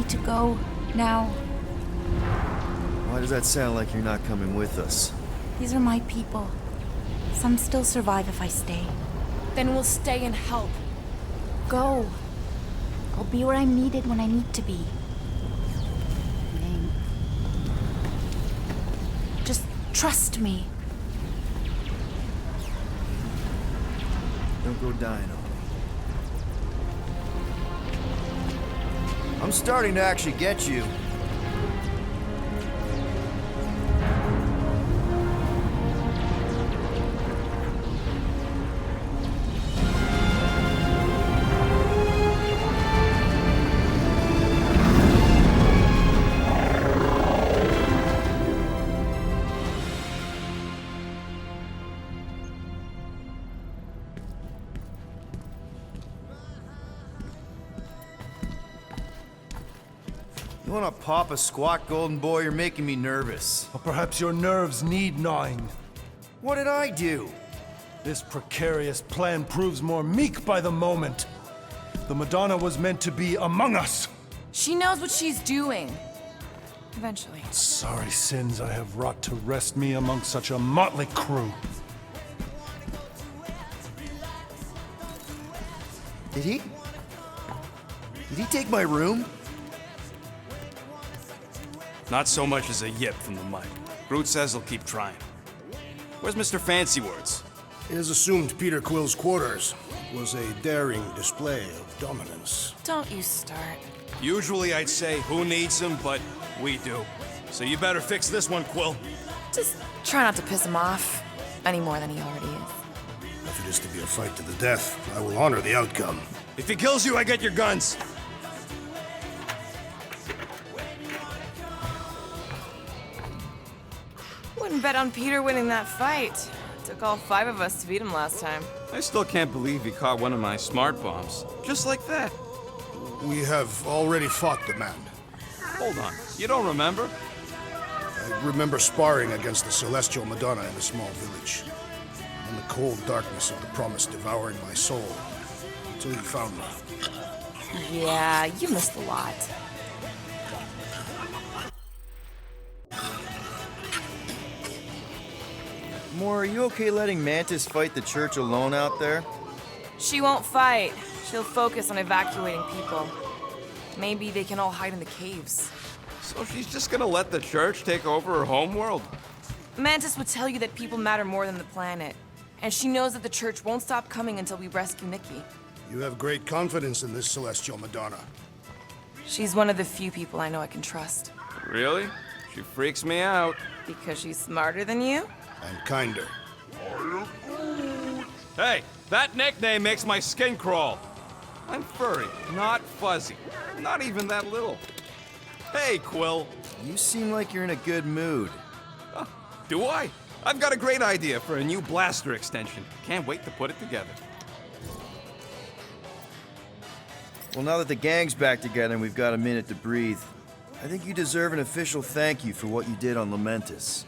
need to go now. Why does that sound like you're not coming with us? These are my people. Some still survive if I stay. Then we'll stay and help. Go. I'll be where I'm needed when I need to be. Name. Just trust me. Don't go dying on me. I'm starting to actually get you. You wanna pop a squat, golden boy? You're making me nervous. Or perhaps your nerves need gnawing. What did I do? This precarious plan proves more meek by the moment. The Madonna was meant to be among us. She knows what she's doing. Eventually. Sorry sins I have wrought to wrest me among such a motley crew. Did he take my room? Not so much as a yip from the mud. Groot says he'll keep trying. Where's Mr. Fancy Words? It is assumed Peter Quill's quarters was a daring display of dominance. Don't you start. Usually I'd say, who needs him, but we do. So you better fix this one, Quill. Just try not to piss him off any more than he already is. If it is to be a fight to the death, I will honor the outcome. If he kills you, I get your guns. Wouldn't bet on Peter winning that fight. Took all 5 of us to beat him last time. I still can't believe he caught one of my smart bombs. Just like that. We have already fought the man. Hold on, you don't remember? I remember sparring against the Celestial Madonna in a small village. In the cold darkness of the promise devouring my soul. Until you found me. Yeah, you missed a lot. Moore, are you okay letting Mantis fight the church alone out there? She won't fight. She'll focus on evacuating people. Maybe they can all hide in the caves. So she's just gonna let the church take over her homeworld? Mantis would tell you that people matter more than the planet. And she knows that the church won't stop coming until we rescue Nikki. You have great confidence in this Celestial Madonna. She's one of the few people I know I can trust. Really? She freaks me out. Because she's smarter than you? And kinder. Hey, that nickname makes my skin crawl. I'm furry, not fuzzy. Not even that little. Hey, Quill. You seem like you're in a good mood. Do I? I've got a great idea for a new blaster extension. Can't wait to put it together. Well, now that the gang's back together and we've got a minute to breathe, I think you deserve an official thank you for what you did on Lamentus.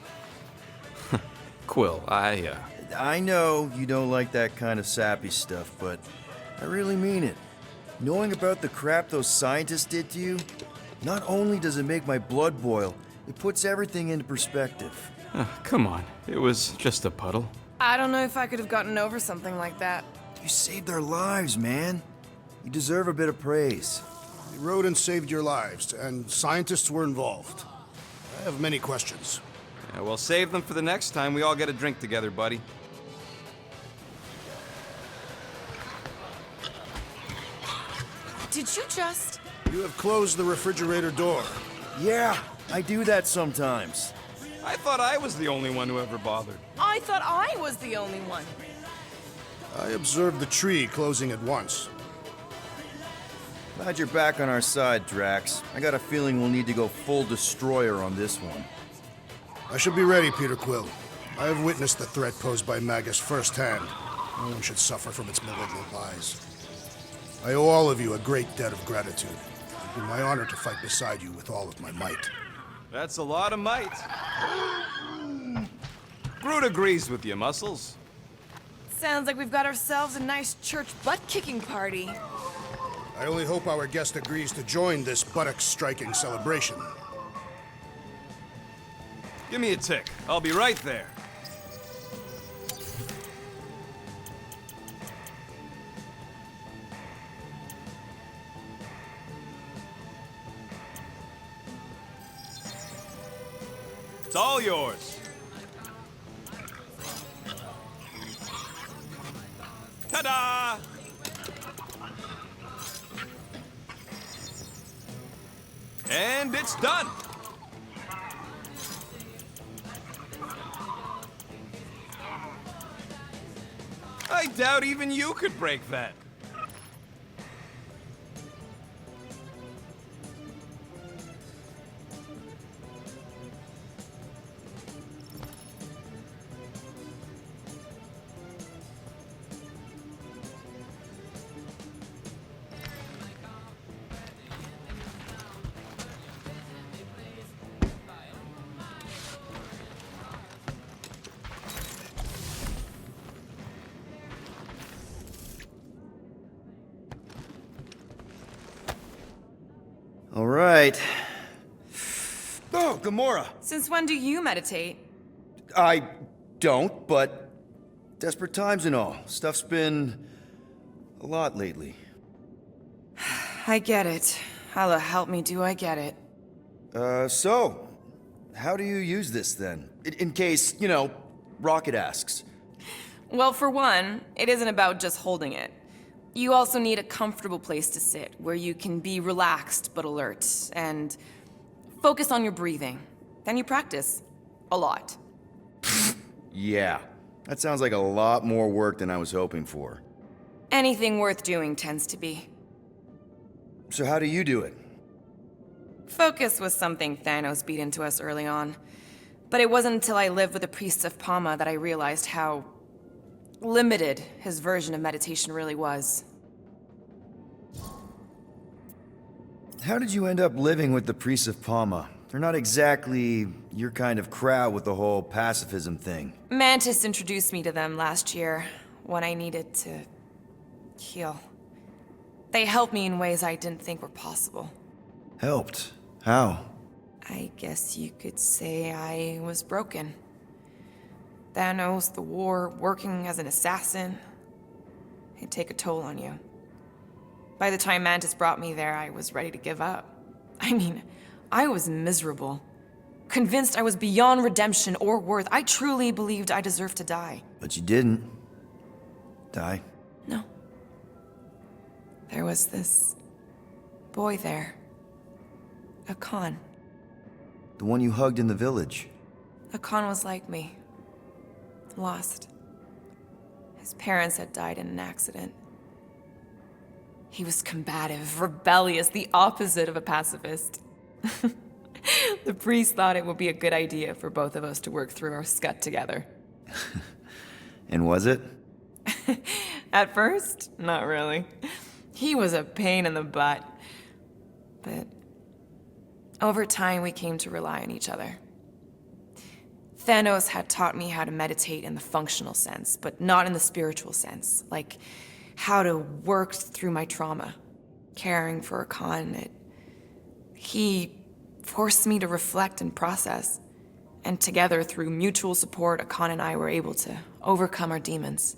Quill, I know you don't like that kind of sappy stuff, but I really mean it. Knowing about the crap those scientists did to you, not only does it make my blood boil, it puts everything into perspective. Come on, it was just a puddle. I don't know if I could have gotten over something like that. You saved their lives, man. You deserve a bit of praise. The rodents saved your lives, and scientists were involved. I have many questions. Yeah, we'll save them for the next time we all get a drink together, buddy. Did you just... You have closed the refrigerator door. Yeah, I do that sometimes. I thought I was the only one who ever bothered. I thought I was the only one. I observed the tree closing at once. Glad you're back on our side, Drax. I got a feeling we'll need to go full destroyer on this one. I should be ready, Peter Quill. I have witnessed the threat posed by Magus firsthand. No one should suffer from its malignant lies. I owe all of you a great debt of gratitude. It's been my honor to fight beside you with all of my might. That's a lot of might. Groot agrees with you, Muscles. Sounds like we've got ourselves a nice church butt-kicking party. I only hope our guest agrees to join this buttock-striking celebration. Give me a tick. I'll be right there. It's all yours. Ta-da! And it's done. I doubt even you could break that. All right. Oh, Gamora! Since when do you meditate? I don't, but desperate times and all. Stuff's been a lot lately. I get it. Allah help me, do I get it. So, how do you use this then? In case, Rocket asks. Well, for one, it isn't about just holding it. You also need a comfortable place to sit, where you can be relaxed but alert, and focus on your breathing. Then you practice. A lot. Yeah, that sounds like a lot more work than I was hoping for. Anything worth doing tends to be. So how do you do it? Focus was something Thanos beat into us early on. But it wasn't until I lived with the priests of Palma that I realized how limited his version of meditation really was. How did you end up living with the priests of Palma? They're not exactly your kind of crowd with the whole pacifism thing. Mantis introduced me to them last year when I needed to heal. They helped me in ways I didn't think were possible. Helped? How? I guess you could say I was broken. Thanos, the war, working as an assassin, it'd take a toll on you. By the time Mantis brought me there, I was ready to give up. I mean, I was miserable. Convinced I was beyond redemption or worth. I truly believed I deserved to die. But you didn't. Die? No. There was this boy there. A Khan. The one you hugged in the village. A Khan was like me. Lost. His parents had died in an accident. He was combative, rebellious, the opposite of a pacifist. The priest thought it would be a good idea for both of us to work through our scut together. And was it? At first, not really. He was a pain in the butt. But over time, we came to rely on each other. Thanos had taught me how to meditate in the functional sense, but not in the spiritual sense. Like how to work through my trauma. Caring for a Khan, he forced me to reflect and process. And together, through mutual support, Akan and I were able to overcome our demons.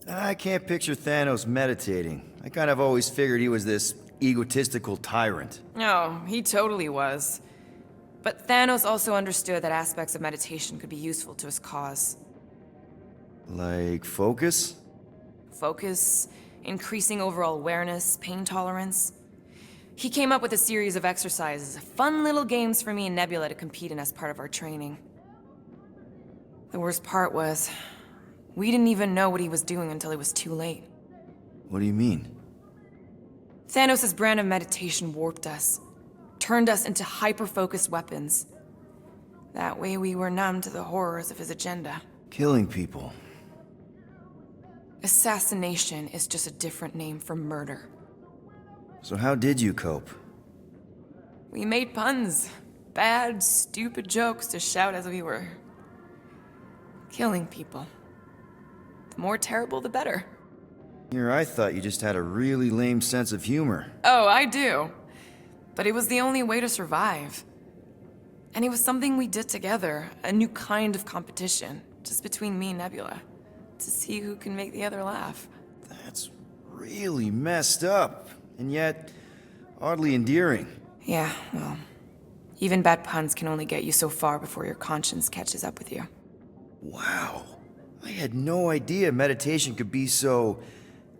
I can't picture Thanos meditating. I kind of always figured he was this egotistical tyrant. Oh, he totally was. But Thanos also understood that aspects of meditation could be useful to his cause. Like focus? Focus, increasing overall awareness, pain tolerance. He came up with a series of exercises, fun little games for me and Nebula to compete in as part of our training. The worst part was, we didn't even know what he was doing until it was too late. What do you mean? Thanos' brand of meditation warped us, turned us into hyper-focused weapons. That way we were numb to the horrors of his agenda. Killing people. Assassination is just a different name for murder. So how did you cope? We made puns. Bad, stupid jokes to shout as we were killing people. The more terrible, the better. Here, I thought you just had a really lame sense of humor. Oh, I do. But it was the only way to survive. And it was something we did together, a new kind of competition, just between me and Nebula, to see who can make the other laugh. That's really messed up, and yet oddly endearing. Yeah, well, even bad puns can only get you so far before your conscience catches up with you. Wow. I had no idea meditation could be so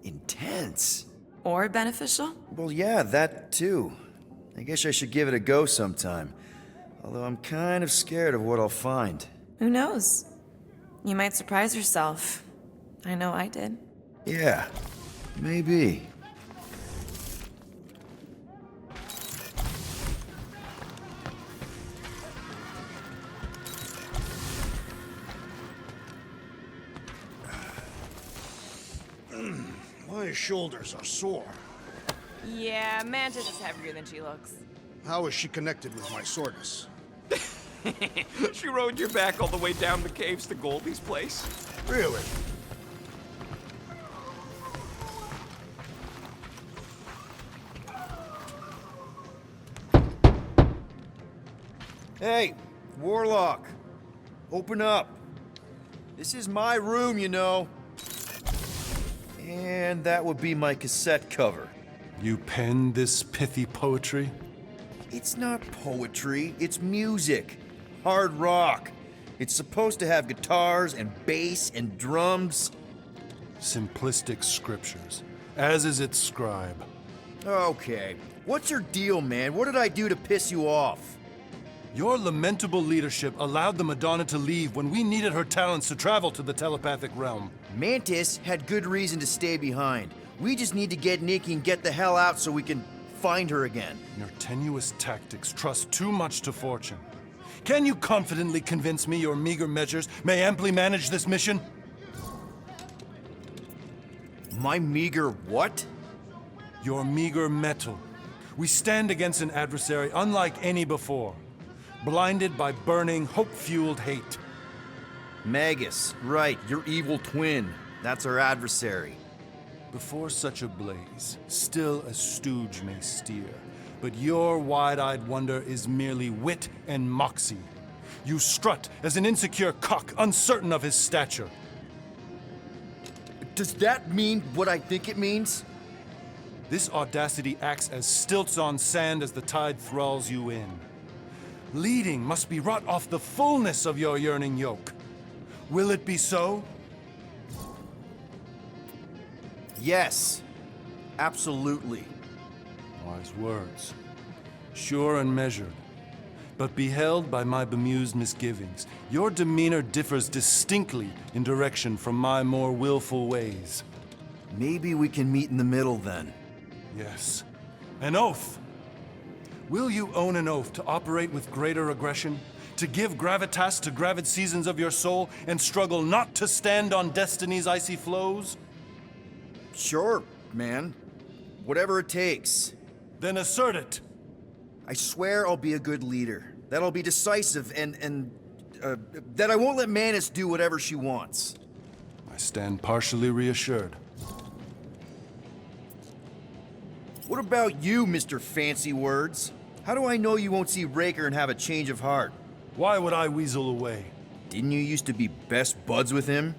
intense. Or beneficial? Well, yeah, that too. I guess I should give it a go sometime. Although I'm kind of scared of what I'll find. Who knows? You might surprise yourself. I know I did. Yeah, maybe. My shoulders are sore. Yeah, Mantis is heavier than she looks. How is she connected with my soreness? She rode your back all the way down the caves to Goldie's place. Really? Hey, Warlock. Open up. This is my room, you know. And that would be my cassette cover. You penned this pithy poetry? It's not poetry, it's music. Hard rock. It's supposed to have guitars and bass and drums. Simplistic scriptures, as is its scribe. Okay. What's your deal, man? What did I do to piss you off? Your lamentable leadership allowed the Madonna to leave when we needed her talents to travel to the telepathic realm. Mantis had good reason to stay behind. We just need to get Nikki and get the hell out so we can find her again. Your tenuous tactics trust too much to fortune. Can you confidently convince me your meager measures may amply manage this mission? My meager what? Your meager metal. We stand against an adversary unlike any before, blinded by burning, hope-fueled hate. Magus, right, your evil twin. That's our adversary. Before such a blaze, still a stooge may steer, but your wide-eyed wonder is merely wit and moxie. You strut as an insecure cock, uncertain of his stature. Does that mean what I think it means? This audacity acts as stilts on sand as the tide thralls you in. Leading must be wrought off the fullness of your yearning yoke. Will it be so? Yes. Absolutely. Wise words. Sure and measured. But beheld by my bemused misgivings, your demeanor differs distinctly in direction from my more willful ways. Maybe we can meet in the middle then. Yes. An oath. Will you own an oath to operate with greater aggression? To give gravitas to gravid seasons of your soul and struggle not to stand on destiny's icy flows? Sure, man. Whatever it takes. Then assert it. I swear I'll be a good leader. That I'll be decisive and that I won't let Mantis do whatever she wants. I stand partially reassured. What about you, Mr. Fancy Words? How do I know you won't see Raker and have a change of heart? Why would I weasel away? Didn't you used to be best buds with him?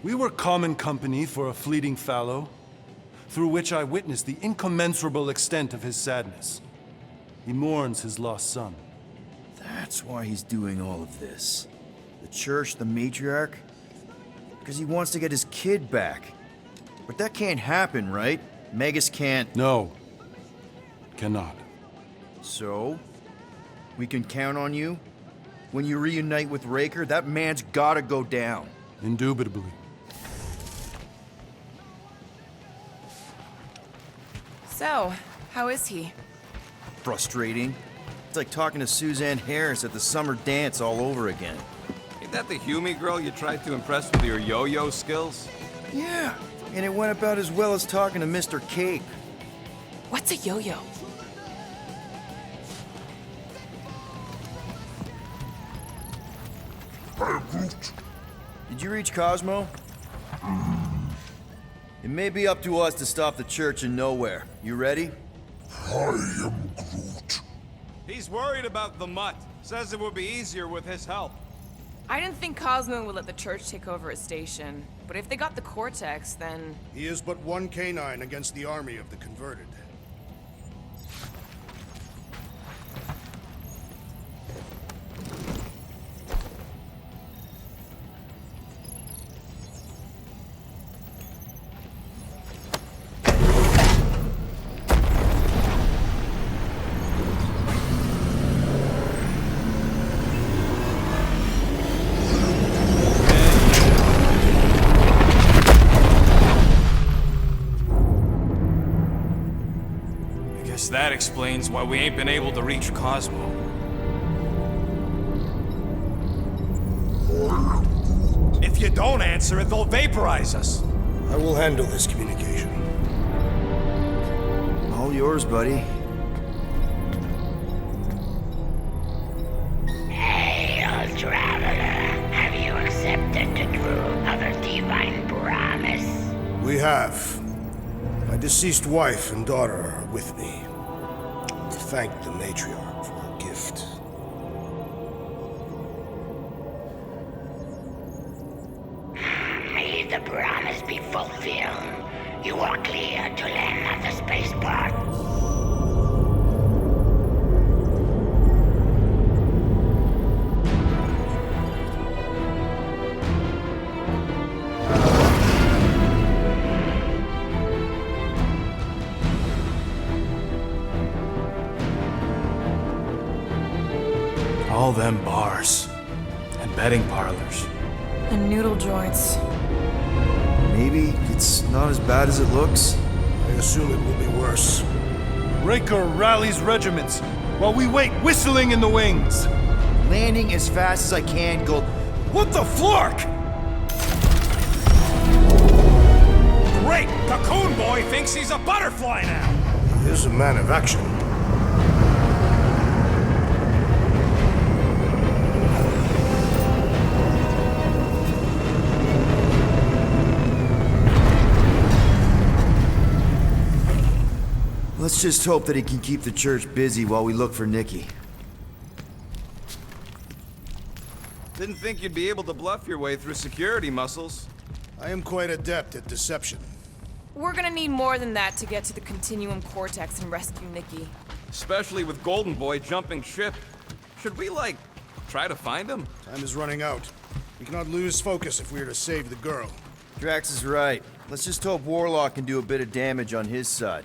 We were common company for a fleeting fallow, through which I witnessed the incommensurable extent of his sadness. He mourns his lost son. That's why he's doing all of this. The church, the matriarch? Because he wants to get his kid back. But that can't happen, right? Magus can't. No. Cannot. So? We can count on you? When you reunite with Raker, that man's gotta go down. Indubitably. So, how is he? Frustrating. It's like talking to Suzanne Harris at the summer dance all over again. Ain't that the Hume girl you tried to impress with your yo-yo skills? Yeah, and it went about as well as talking to Mr. Cape. What's a yo-yo? Did you reach Cosmo? It may be up to us to stop the church in Knowhere. You ready? He's worried about the mutt. Says it would be easier with his help. I didn't think Cosmo would let the church take over his station. But if they got the Cortex, then... He is but one canine against the army of the converted. That explains why we ain't been able to reach Cosmo. If you don't answer it, they'll vaporize us. I will handle this communication. All yours, buddy. Hail, traveler. Have you accepted the truth of a divine promise? We have. My deceased wife and daughter are with me. To thank the matriarch for her gift. May the promise be fulfilled. You are clear to land at the spaceport. All them bars and betting parlors. And noodle joints. Maybe it's not as bad as it looks. I assume it will be worse. Raker rallies regiments while we wait whistling in the wings. Landing as fast as I can, Gold. What the flark? Great! Cocoon Boy thinks he's a butterfly now! He is a man of action. Let's just hope that he can keep the church busy while we look for Nikki. Didn't think you'd be able to bluff your way through security muscles. I am quite adept at deception. We're gonna need more than that to get to the Continuum Cortex and rescue Nikki. Especially with Golden Boy jumping ship. Should we, like, try to find him? Time is running out. We cannot lose focus if we are to save the girl. Drax is right. Let's just hope Warlock can do a bit of damage on his side.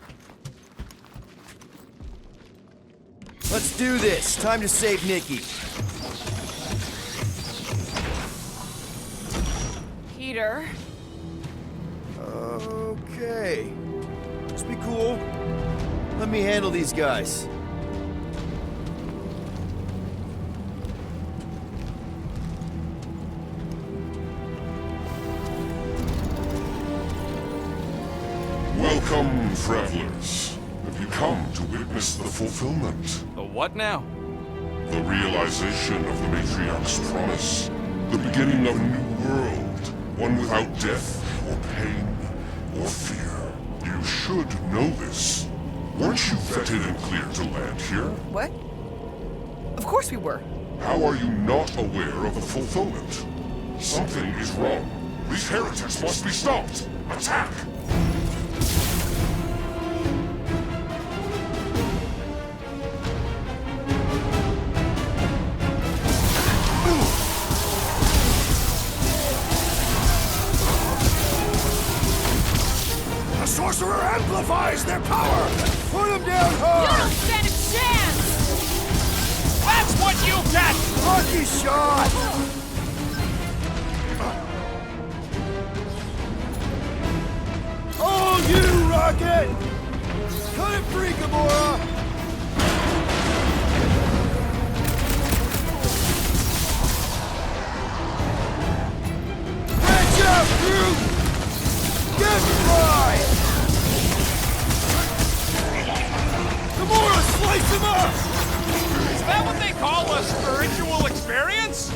Let's do this. Time to save Nikki. Peter. Okay. Just be cool. Let me handle these guys. Welcome, travelers. Have you come to witness the fulfillment? The what now? The realization of the Matriarch's promise. The beginning of a new world. One without death, or pain, or fear. You should know this. Weren't you vetted and cleared to land here? What? Of course we were. How are you not aware of the fulfillment? Something is wrong. These heretics must be stopped. Attack! The sorcerer amplifies their power! Put him down You hard! don't stand a chance! That's what you get! Lucky shot! Oh, you, Rocket! Cut it free, Gamora! Branch out, Groot! Get fried! Gamora, slice him up! Is that what they call a spiritual experience?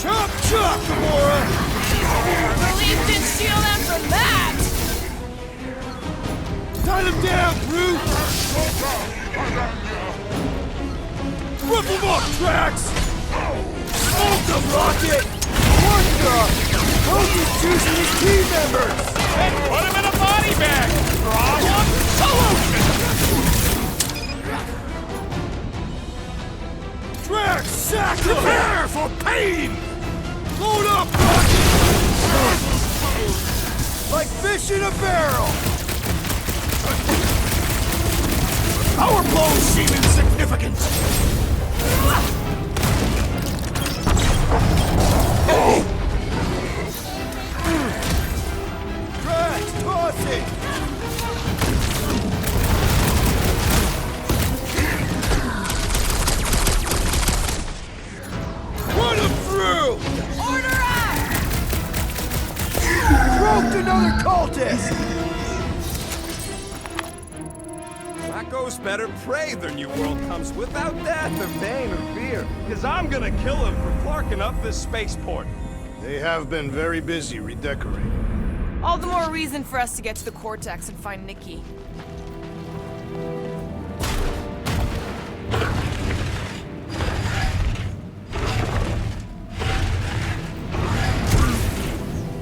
Chop, chop, Gamora! At least didn't steal them from that! Tie them down, Groot! Rip them up, Drax! Smoke them, Rocket! What the? How's he choosing his team members? Then put him in a body bag! Problem solution! Drax, sack prepare for pain! Load up, Rocket! Like fish in a barrel! Our blows seem insignificant! Drax, toss it! Run him through! Order up! Broke another cultist! That goes better pray their new world comes without death or pain or fear. Because I'm gonna kill him for clarking up this spaceport. They have been very busy redecorating. All the more reason for us to get to the Cortex and find Nikki.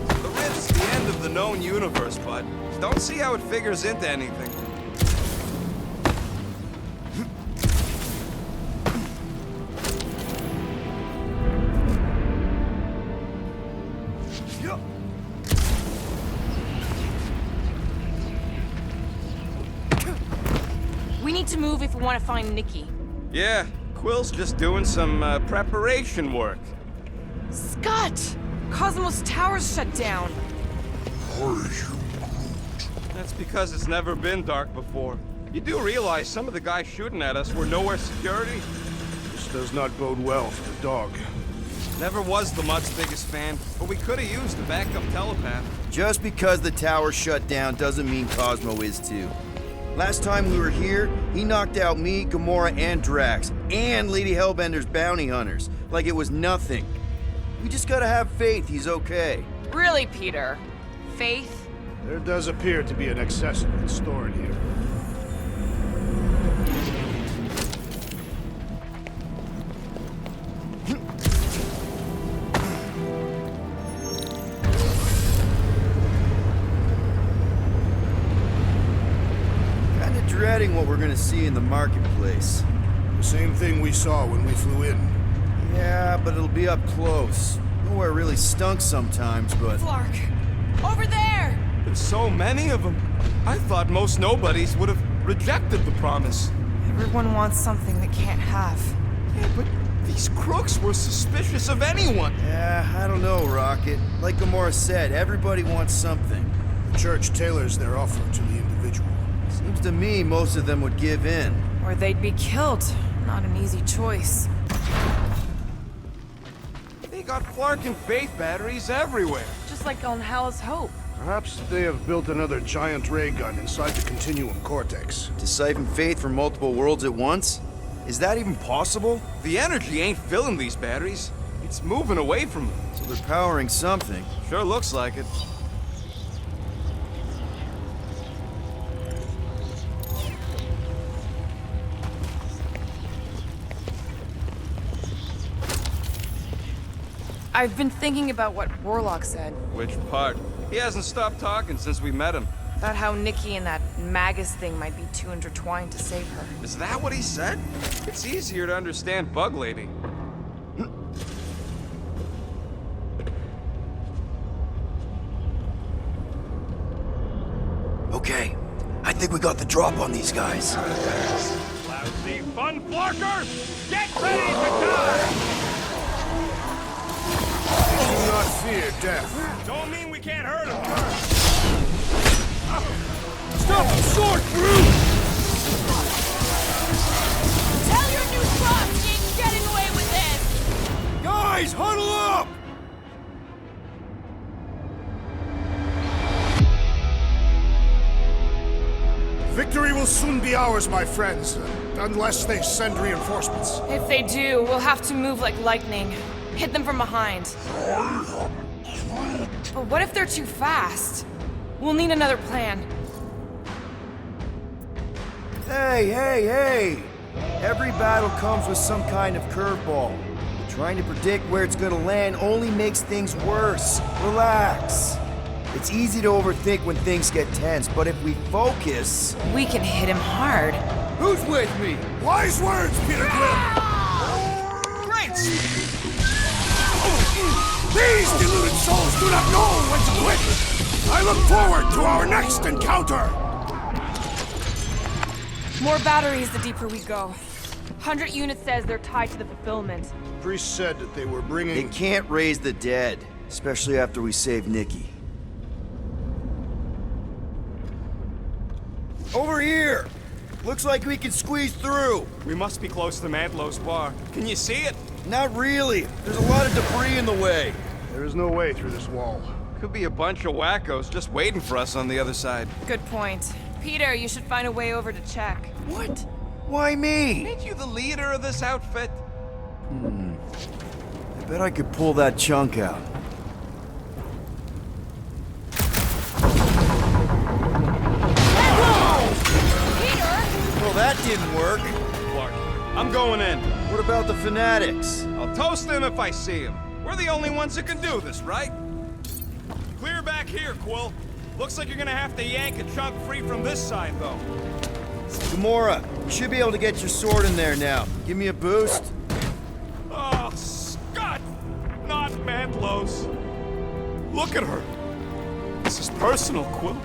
The Rift's the end of the known universe, but don't see how it figures into anything. We need to move if we want to find Nikki. Yeah, Quill's just doing some preparation work. Scott! Cosmos Tower's shut down. That's because it's never been dark before. You do realize some of the guys shooting at us were Knowhere security? This does not bode well for the dog. Never was the Mutt's biggest fan, but we could have used a backup telepath. Just because the tower shut down doesn't mean Cosmo is too. Last time we were here, he knocked out me, Gamora, and Drax, and Lady Hellbender's bounty hunters, like it was nothing. We just gotta have faith he's okay. Really, Peter? Faith? There does appear to be an accessory stored here. Kinda dreading what we're gonna see in the marketplace. The same thing we saw when we flew in. Yeah, but it'll be up close. Nowhere really stunk sometimes, but... Flark! Over there! There's so many of them. I thought most nobodies would have rejected the promise. Everyone wants something they can't have. Yeah, but these crooks were suspicious of anyone. Yeah, I don't know, Rocket. Like Gamora said, everybody wants something. The church tailors their offer to the individual. Seems to me most of them would give in. Or they'd be killed. Not an easy choice. They got Clark and Faith batteries everywhere. Just like on Hal's Hope. Perhaps they have built another giant ray gun inside the Continuum Cortex. To siphon faith from multiple worlds at once? Is that even possible? The energy ain't filling these batteries. It's moving away from them. So they're powering something. Sure looks like it. I've been thinking about what Warlock said. Which part? He hasn't stopped talking since we met him. About how Nikki and that Magus thing might be too intertwined to save her. Is that what he said? It's easier to understand Bug Lady. Okay, I think we got the drop on these guys. Lousy fun flarkers! Get ready to die! Do not fear death. Don't mean we can't hurt him. Stop the sword, Groot! Tell your new boss he ain't getting away with this! Guys, huddle up! Victory will soon be ours, my friends, unless they send reinforcements. If they do, we'll have to move like lightning. Hit them from behind. But what if they're too fast? We'll need another plan. Hey! Every battle comes with some kind of curveball. Trying to predict where it's gonna land only makes things worse. Relax. It's easy to overthink when things get tense, but if we focus... We can hit him hard. Who's with me? Wise words, Peter Quill! Great! These deluded souls do not know when to quit! I look forward to our next encounter! More batteries the deeper we go. 100 units says they're tied to the fulfillment. Priest said that they were They bringing... can't raise the dead, especially after we save Nikki. Over here! Looks like we can squeeze through. We must be close to Mantlo's bar. Can you see it? Not really. There's a lot of debris in the way. There is no way through this wall. Could be a bunch of wackos just waiting for us on the other side. Good point. Peter, you should find a way over to check. What? Why me? Ain't you the leader of this outfit? I bet I could pull that chunk out. Well, that didn't work. Clark, I'm going in. What about the fanatics? I'll toast them if I see them. We're the only ones that can do this, right? Clear back here, Quill. Looks like you're gonna have to yank a chunk free from this side, though. Gamora, you should be able to get your sword in there now. Give me a boost. Oh, Scott! Not Mantlo's. Look at her. This is personal, Quill.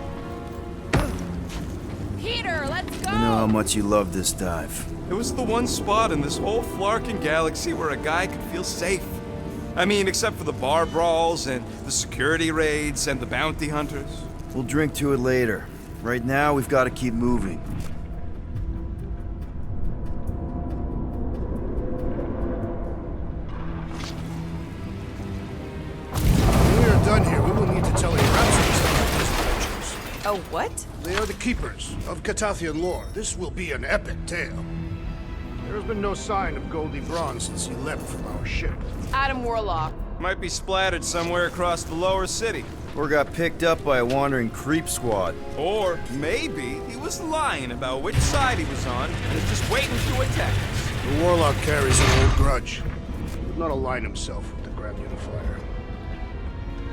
Peter, let's go! I know how much you love this dive. It was the one spot in this whole Flarkin galaxy where a guy could feel safe. I mean, except for the bar brawls and the security raids and the bounty hunters. We'll drink to it later. Right now, we've got to keep moving. When we are done here, we will need to tell a rhapsody about these creatures. Oh, what? They are the keepers of Catathian lore. This will be an epic tale. There has been no sign of Goldie Braun since he left from our ship. Adam Warlock. Might be splattered somewhere across the lower city. Or got picked up by a wandering creep squad. Or maybe he was lying about which side he was on and is just waiting to attack us. The Warlock carries an old grudge. He would not align himself with the Grand Unifier.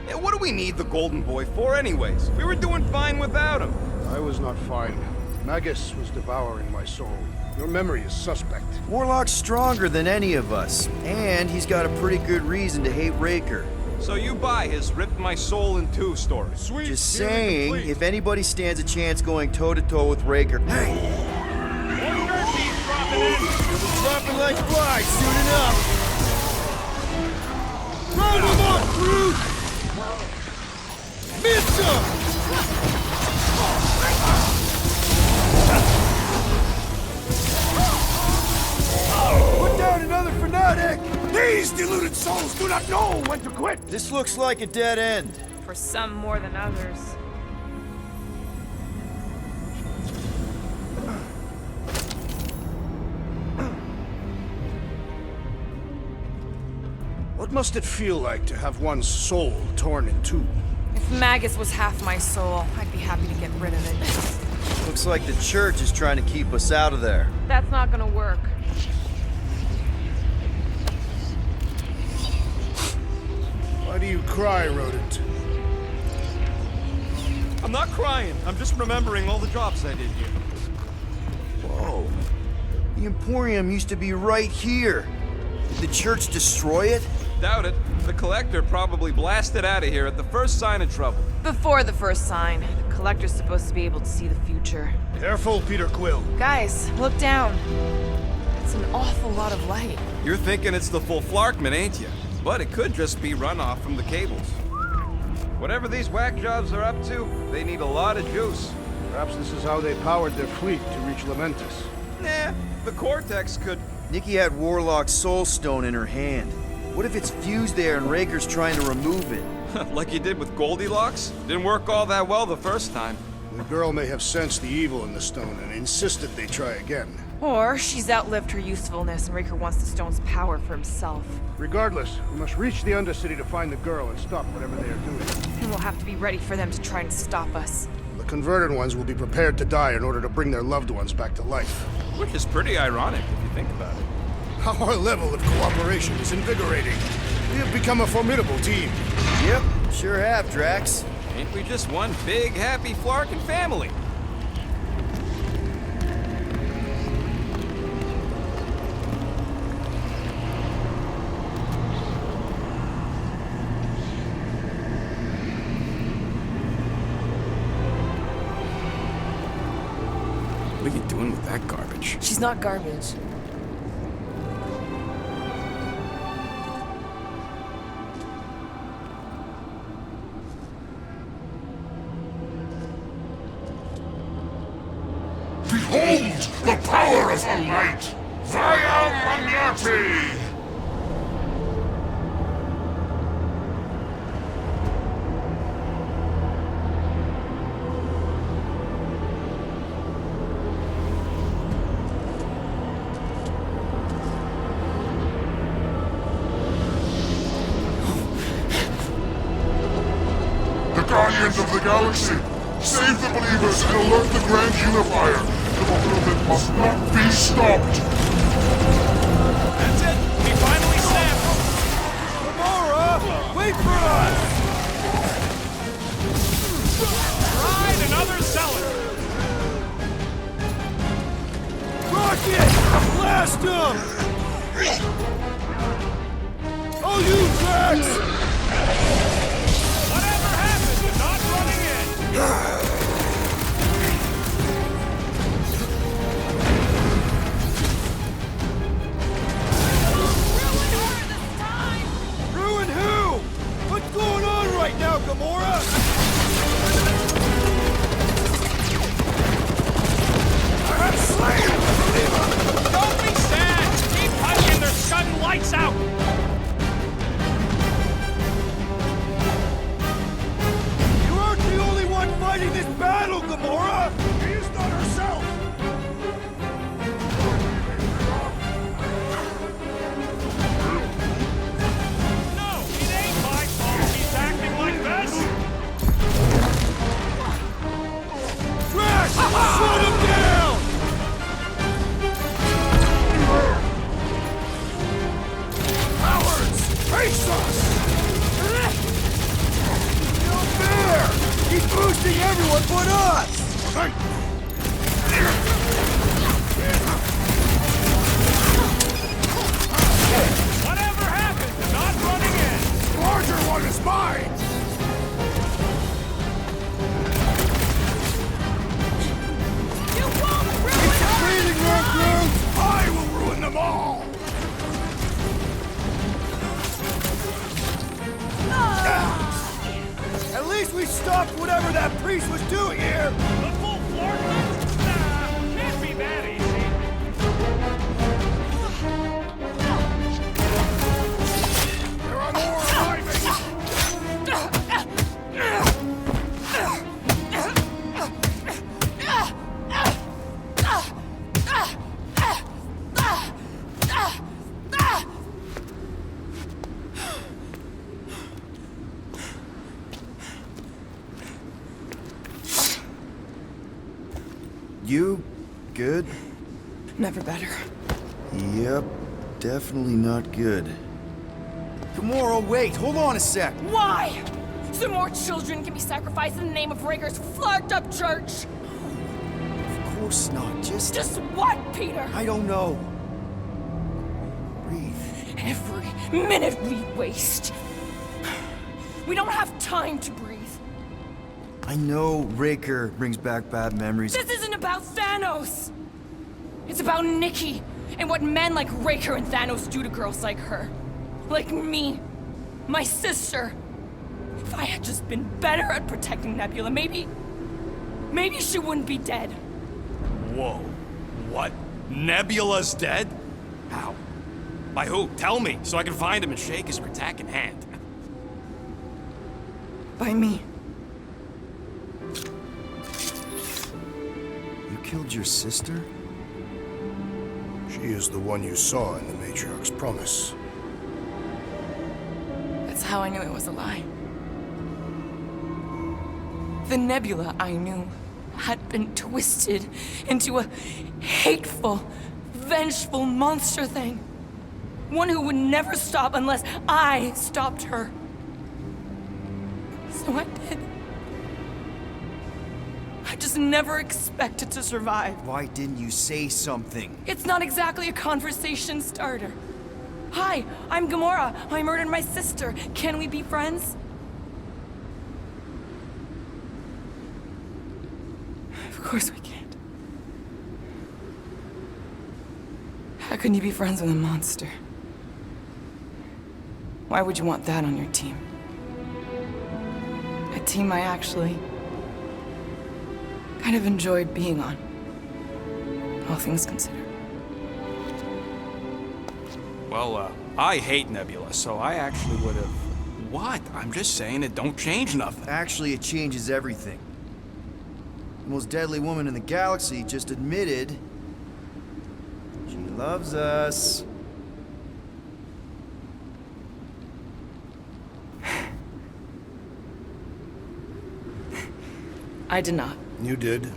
And what do we need the Golden Boy for anyways? We were doing fine without him. I was not fine. Magus was devouring my soul. Your memory is suspect. Warlock's stronger than any of us, and he's got a pretty good reason to hate Raker. So you buy his ripped my soul in two story. Sweet. Just saying, if anybody stands a chance going toe-to-toe with Raker... Hey! We'll be dropping like flies soon enough! Round them up, Groot! Miss him! Put down another fanatic! These deluded souls do not know when to quit! This looks like a dead end. For some more than others. What must it feel like to have one's soul torn in two? If Magus was half my soul, I'd be happy to get rid of it. Looks like the church is trying to keep us out of there. That's not gonna work. Why do you cry, rodent? I'm not crying. I'm just remembering all the jobs I did here. Whoa. The Emporium used to be right here. Did the church destroy it? Doubt it. The Collector probably blasted out of here at the first sign of trouble. Before the first sign, the Collector's supposed to be able to see the future. Careful, Peter Quill. Guys, look down. It's an awful lot of light. You're thinking it's the full Flarkman, ain't you? But it could just be runoff from the cables. Whatever these whack jobs are up to, they need a lot of juice. Perhaps this is how they powered their fleet to reach Lamentus. Nah, the Cortex could... Nikki had Warlock's soul stone in her hand. What if it's fused there and Raker's trying to remove it? like you did with Goldilocks? Didn't work all that well the first time. The girl may have sensed the evil in the stone and insisted they try again. Or she's outlived her usefulness and Raker wants the stone's power for himself. Regardless, we must reach the Undercity to find the girl and stop whatever they are doing. And we'll have to be ready for them to try and stop us. The converted ones will be prepared to die in order to bring their loved ones back to life. Which is pretty ironic if you think about it. Our level of cooperation is invigorating. We have become a formidable team. Yep, sure have, Drax. Ain't we just one big, happy Flarkin family? What are you doing with that garbage? She's not garbage. Behold the power of the light! Via Magnati! The Guardians of the Galaxy! Save the believers and alert the Grand Unifier! The movement must not be stopped! That's it! We finally snapped! Gamora! Wait for us! Ride another zealot! Rocket! Blast him! Oh, you Drax! Whatever happened to not running in? Ruin who? What's going on right now, Gamora? I'm slaying! Don't be sad! Keep punching, they're shutting lights out! You aren't the only one fighting this battle, Gamora! She is not herself! No, it ain't my fault he's acting like this! Drax! Shut him down! Cowards! Face us! No fair! He's boosting everyone but us! Whatever happened to not running in? The larger one is mine! You won't ruin her! Breathing room, Groot! I will ruin them all! At least we stopped whatever that priest was doing here! The full Flarkin? Nah, can't be that easy. There are more arriving! You good? Never better. Yep, definitely not good. Gamora, wait! Hold on a sec! Why? So more children can be sacrificed in the name of Raker's flarked up church? Of course not, Just what, Peter? I don't know. Breathe. Every minute we waste. We don't have time to breathe. I know Raker brings back bad memories. This isn't about Thanos. It's about Nikki and what men like Raker and Thanos do to girls like her. Like me. My sister. If I had just been better at protecting Nebula, maybe she wouldn't be dead. Whoa. What? Nebula's dead? How? By who? Tell me, so I can find him and shake his Kratak in hand. By me. killed your sister? She is the one you saw in the Matriarch's promise. That's how I knew it was a lie. The nebula I knew had been twisted into a hateful, vengeful monster thing. One who would never stop unless I stopped her. So I did. I just never expected to survive. Why didn't you say something? It's not exactly a conversation starter. Hi, I'm Gamora. I murdered my sister. Can we be friends? Of course we can't. How can you be friends with a monster? Why would you want that on your team? A team I actually kind of enjoyed being on, all things considered. Well, I hate Nebula, so I actually would have... What? I'm just saying it don't change nothing. Actually, it changes everything. The most deadly woman in the galaxy just admitted she loves us. I did not. You did.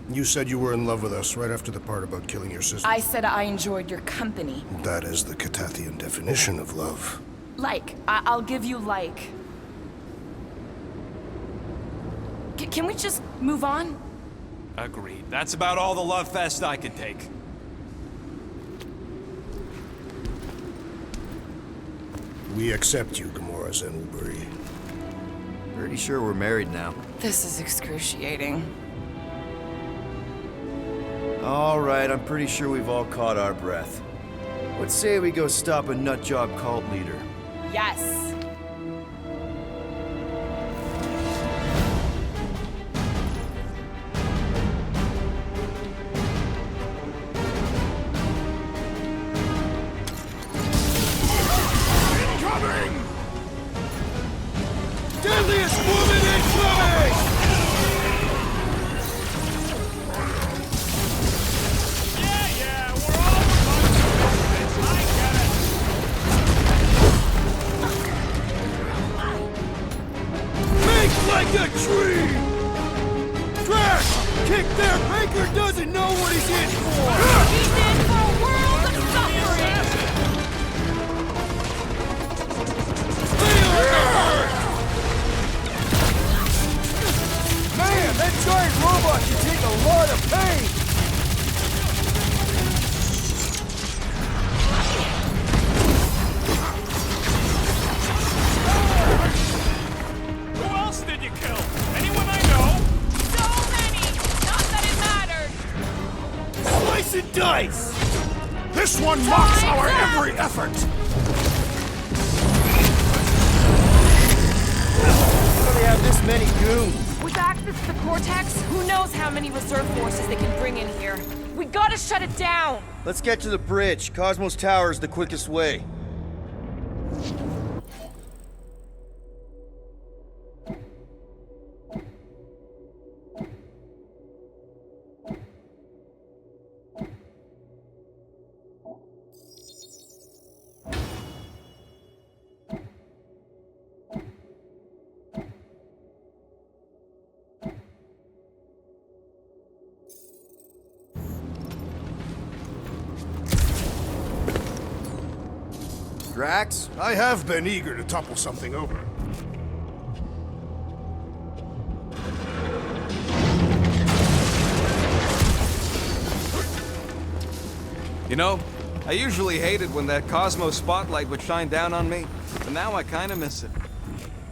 You said you were in love with us right after the part about killing your sister. I said I enjoyed your company. That is the Catathian definition of love. Like. I'll give you like. Can we just move on? Agreed. That's about all the love fest I could take. We accept you, Gamora Zenuburi. Pretty sure we're married now. This is excruciating. All right, I'm pretty sure we've all caught our breath. Let's say we go stop a nutjob cult leader. Yes. Deadliest woman incoming! Yeah, we're all bunch of I get it. Think like a tree! Trash! Kick their Baker doesn't know what he's in for! He's in for a world of suffering! Man, that giant robot can take a lot of pain! Who else did you kill? Anyone I know? So many! Not that it mattered! Slice and dice! This one mocks our every effort! How do they have this many goons? With access to the Cortex, who knows how many reserve forces they can bring in here. We gotta shut it down! Let's get to the bridge. Cosmos Tower is the quickest way. Drax? I have been eager to topple something over. You know, I usually hated when that Cosmos spotlight would shine down on me, but now I kinda miss it.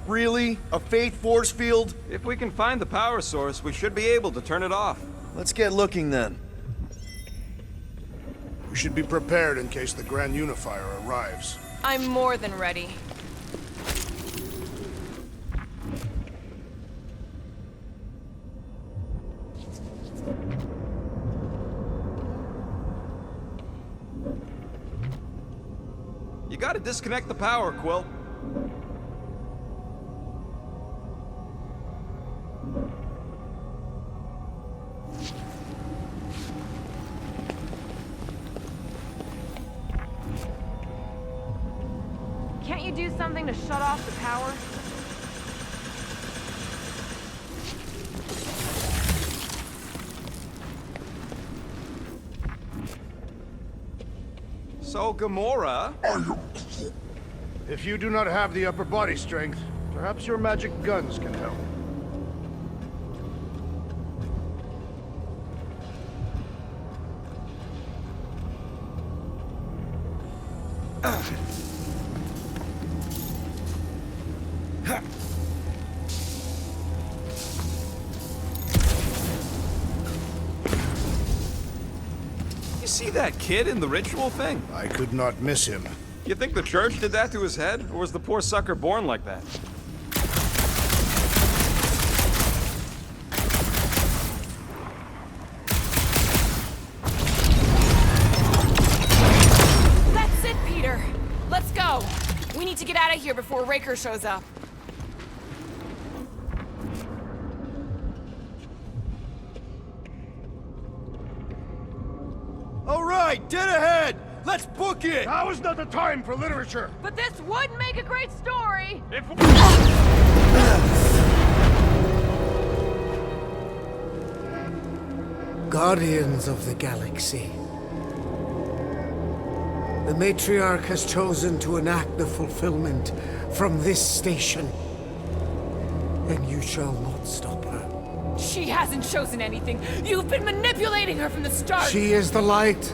Really? A Fate force field? If we can find the power source, we should be able to turn it off. Let's get looking then. We should be prepared in case the Grand Unifier arrives. I'm more than ready. You gotta disconnect the power, Quill. do something to shut off the power? So, Gamora, If you do not have the upper body strength, perhaps your magic guns can help. you see that kid in the ritual thing? I could not miss him. You think the church did that to his head, or was the poor sucker born like that? That's it, Peter. Let's go. We need to get out of here before Raker shows up. All right, dead ahead! Let's book it! Now is not the time for literature! But this would make a great story. Guardians of the Galaxy. The Matriarch has chosen to enact the fulfillment from this station. And you shall not stop her. She hasn't chosen anything. You've been manipulating her from the start. She is the light.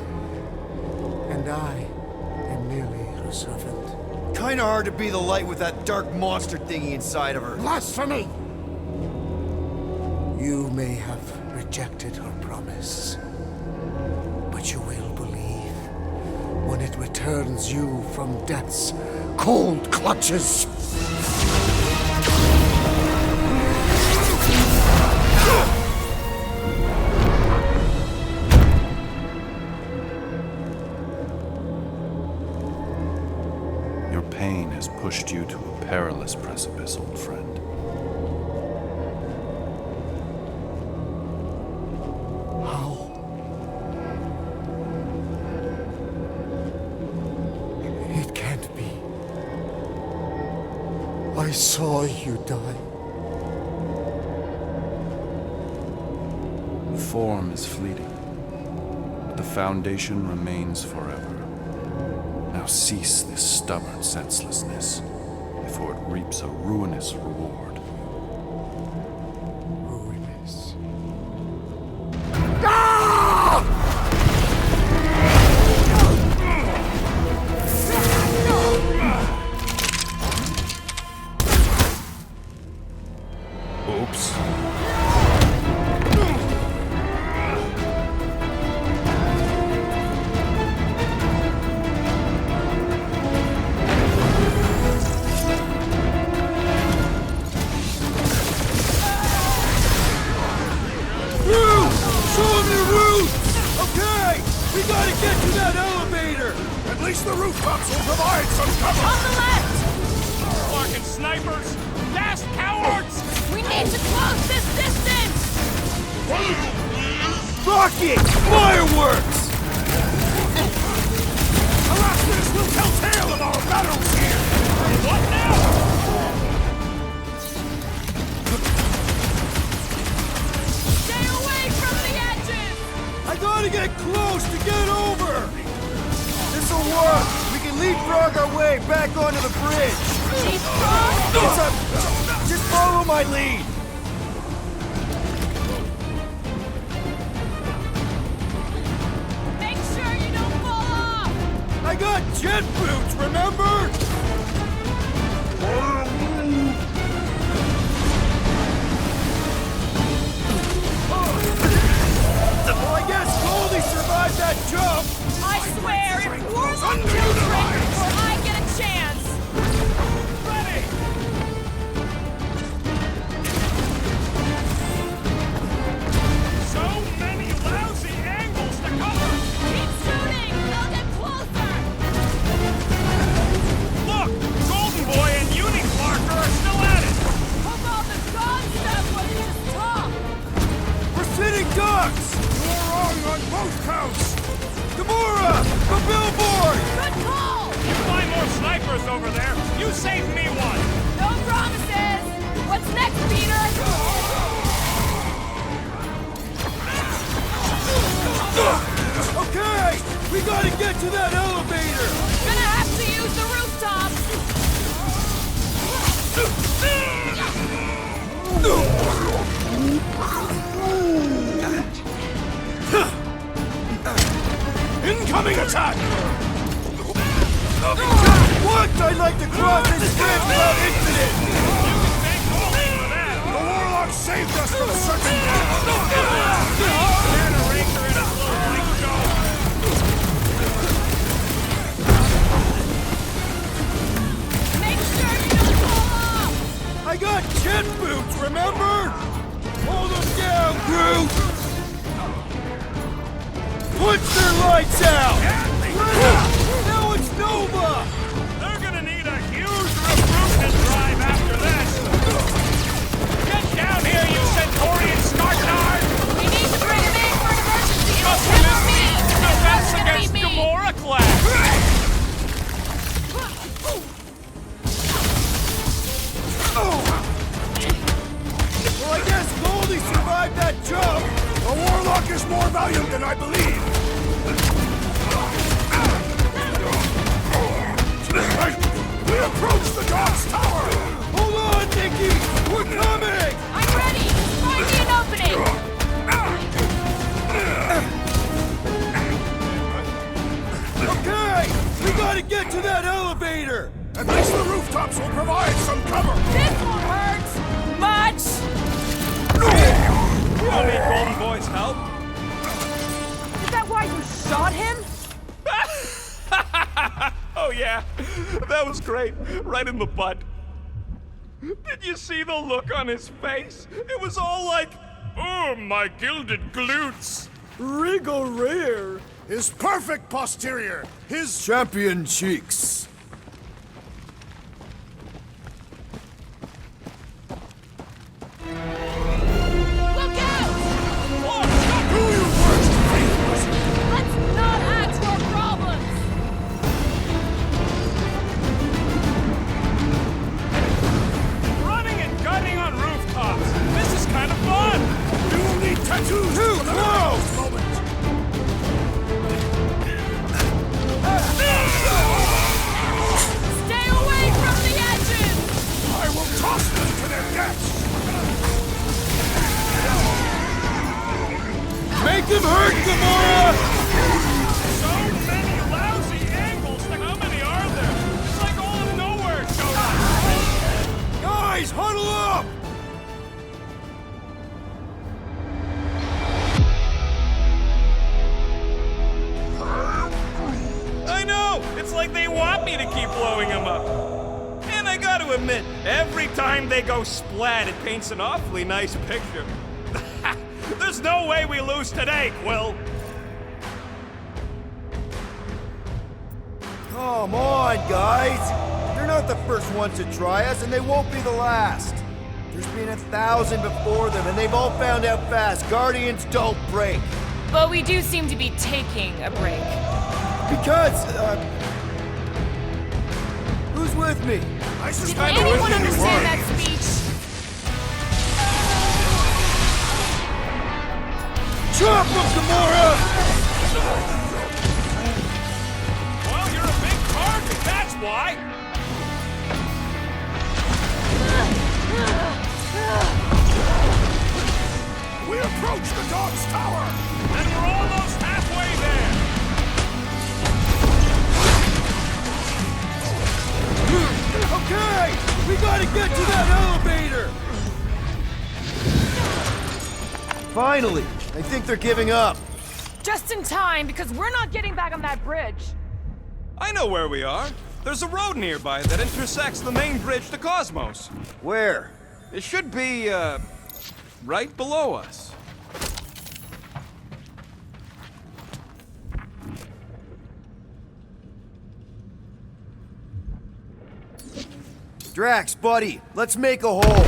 And I am merely her servant. Kinda hard to be the light with that dark monster thingy inside of her. Blasphemy! You may have rejected her promise, but you will believe when it returns you from death's cold clutches. Your pain has pushed you to a perilous precipice, old friend. How? It can't be. I saw you die. The form is fleeting, but the foundation remains forever. Now cease this stubborn senselessness, before it reaps a ruinous reward. Ruinous. Oops. Show him your roots! Okay! We gotta get to that elevator! At least the rooftops will provide some cover! On the left! Fucking snipers! Fast cowards! We need to close this distance! Rockets! Fireworks! Erasmus will tell tale of our battles here! What now? Stay away from the edges! I gotta get close to get over! This'll work! We can leapfrog our way back onto the bridge! Just follow my lead! Make sure you don't fall off! I got jet boots, remember? Well, I guess Goldie survived that jump! I swear, if Warlock kills Raker before I get a chance! Ready! So many lousy angles to cover! Keep shooting! They'll get closer! Look! Golden Boy and Uniclarker are still at it! Hope all the gods said was just talk! We're sitting ducks! You're wrong on both counts! Gamora! The billboard! Good call! You find more snipers! lifesavers over there. You saved me one. No promises! What's next, Peter? Okay! We gotta get to that elevator! Gonna have to use the rooftop! Incoming attack! What? I'd like to cross this bridge without incident! The warlock saved us from certain death! And a racer in a floating dome. Make sure you don't fall off! I got jet boots, remember? Hold them down, Groot! Punch their lights out! Now it's Nova! They're gonna need a huge recruitment drive after this. Get down here, you Centaurian Scartard! We need to bring him in for an emergency! It'll Nothing kill is me! No, that's It's gonna against be me. Gamora class! Well, I guess Goldie survived that jump! The warlock is more valiant than I believe! We approach the God's Tower! Hold on, Nikki! We're coming! I'm ready! Find me an opening! Okay! We gotta get to that elevator! At least the rooftops will provide some cover! This won't hurt! Much! You don't need Golden Boy's help. Is that why you shot him? Oh yeah, that was great. Right in the butt. Did you see the look on his face? It was all like, oh, my gilded glutes. Wriggle rear! His perfect posterior! His Champion cheeks! Look out! Do you worst things! Let's not add to our problems! Running and gunning on rooftops. This is kind of fun. You will need tattoos Too for the close! moment! Stay away from the edges! I will toss them to their deaths! Make him hurt, Gamora! So many lousy angles. How many are there? It's like all of Knowhere showed up. Guys, huddle up! I know! It's like they want me to keep blowing him up. And I gotta admit, every time they go splat, it paints an awfully nice picture. There's no way we lose today, Quill. Come on, guys! They're not the first ones to try us, and they won't be the last. There's been 1,000 before them, and they've all found out fast. Guardians don't break. But we do seem to be taking a break. Because, who's with me? I Did suspect anyone understand that speech? Chop him, Gamora! Well, you're a big target, that's why. We approach the Dog's Tower! And we're almost halfway there. Okay! We gotta get to that elevator! Finally! I think they're giving up. Just in time, because we're not getting back on that bridge. I know where we are. There's a road nearby that intersects the main bridge to Cosmos. Where? It should be, right below us. Drax, buddy, let's make a hole.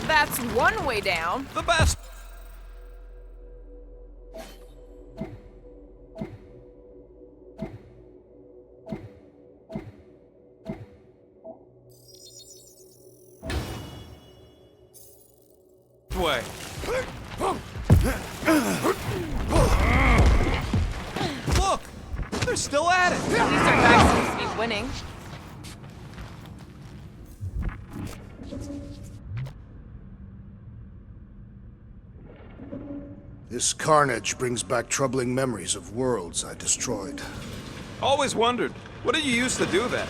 That's one way down. The best. They're still at it. At least our guy seems to be winning. This carnage brings back troubling memories of worlds I destroyed. Always wondered, what did you use to do that?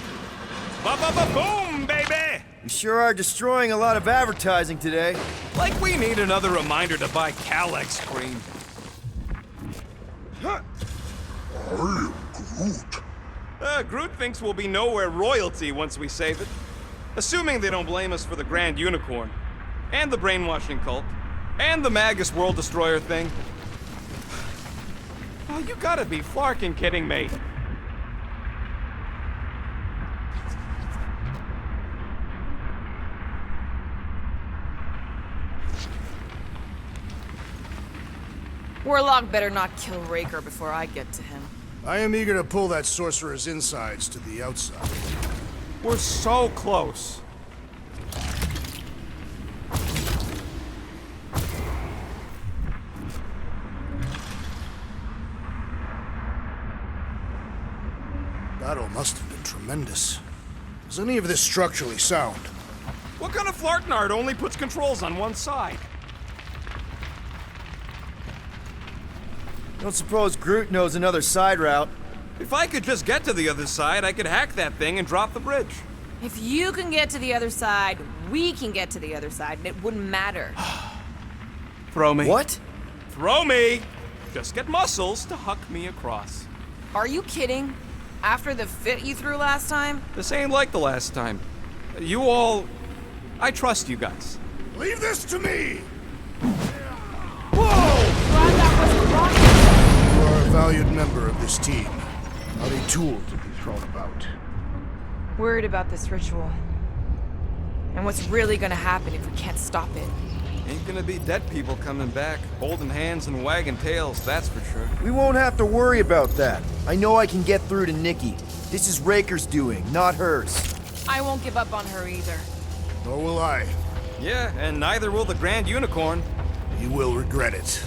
Ba-ba-ba-boom, baby! You sure are destroying a lot of advertising today. Like we need another reminder to buy Calyx cream. I am Groot. Groot thinks we'll be Knowhere royalty once we save it. Assuming they don't blame us for the Grand Unicorn, and the brainwashing cult, and the Magus World Destroyer thing. Oh, you gotta be flarkin' kidding me. Warlock better not kill Raker before I get to him. I am eager to pull that sorcerer's insides to the outside. We're so close. Battle must have been tremendous. Is any of this structurally sound? What kind of Flartnard only puts controls on one side? Don't suppose Groot knows another side route. If I could just get to the other side, I could hack that thing and drop the bridge. If you can get to the other side, we can get to the other side, and it wouldn't matter. Throw me. What? Throw me! Just get muscles to huck me across. Are you kidding? After the fit you threw last time? This ain't like the last time. You all... I trust you guys. Leave this to me! Glad that wasn't wrong. You are a valued member of this team, not a tool to be thrown about. Worried about this ritual. And what's really gonna happen if we can't stop it. Ain't gonna be dead people coming back, holding hands and wagging tails, that's for sure. We won't have to worry about that. I know I can get through to Nikki. This is Raker's doing, not hers. I won't give up on her either. Nor will I. Yeah, and neither will the Grand Unicorn. You will regret it.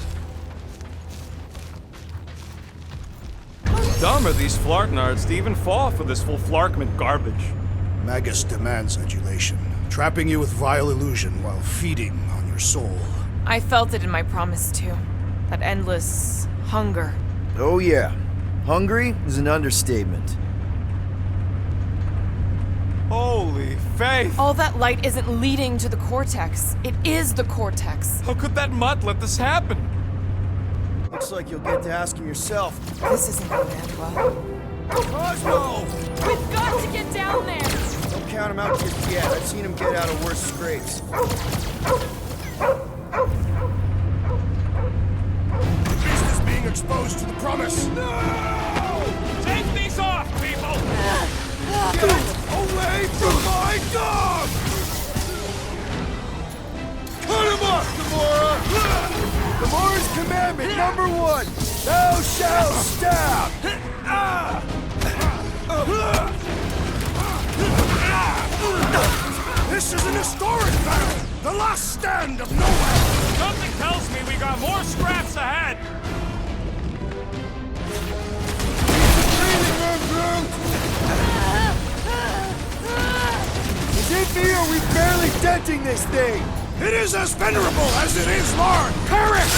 How dumb are these Flartnards to even fall for this full Flarkment garbage? Magus demands adulation, trapping you with vile illusion while feeding on your soul. I felt it in my promise too. That endless hunger. Oh yeah. Hungry is an understatement. Holy faith! All that light isn't leading to the cortex. It is the cortex. How could that mutt let this happen? Looks like you'll get to ask him yourself. This isn't gonna end well. Cosmo! We've got to get down there! Don't count him out just yet. I've seen him get out of worse scrapes. The beast is being exposed to the promise. No! Take these off, people! Get away from my dog! Cut him off, Gamora! Gamora's commandment #1: Thou shalt stab! This is an historic battle! The last stand of Knowhere! Something tells me we got more scraps ahead! Is it me or are we barely denting this thing? It is as venerable as it is large! Perish!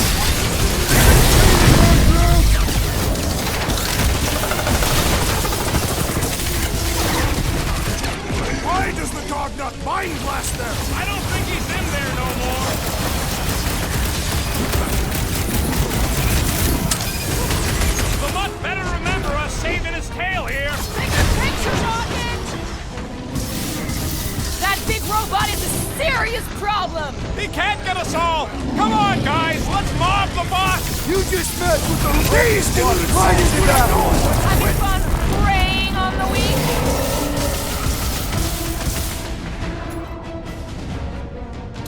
Why does the dog not mind blast them? I don't think he's in there no more! The mutt better remember us saving his tail here! Bigger picture, Rocket! That big robot is a serious problem! He can't get us all! Come on, guys, let's mob the boss! You just messed with the beast and invited it out! Having fun preying on the weak?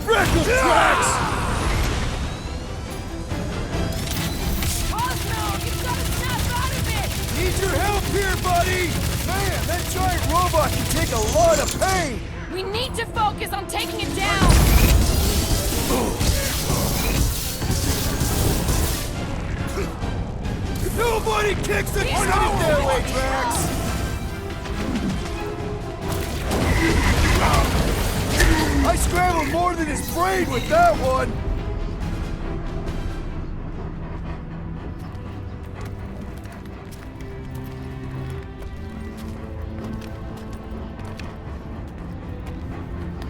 Freckle tracks! Cosmo, you've got to snap out of it! Need your help here, buddy! Man, that giant robot can take a lot of pain! We need to focus on taking it down! If Nobody kicks the shit that way, Drax! I scrambled more than his brain with that one!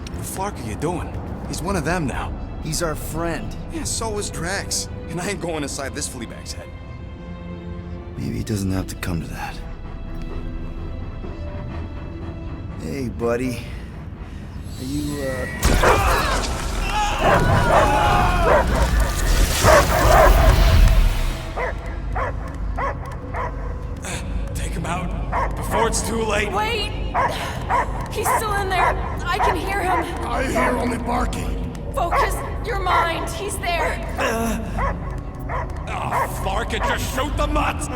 What the fuck are you doing? He's one of them now. He's our friend. Yeah, so is Drax. And I ain't going inside this flea bag's head. Maybe it doesn't have to come to that. Hey, buddy. Are you, Take him out before it's too late. Wait! He's still in there. I can hear him. I hear only barking. Focus your mind. He's there. Oh, Flark, it just shoot the mutts!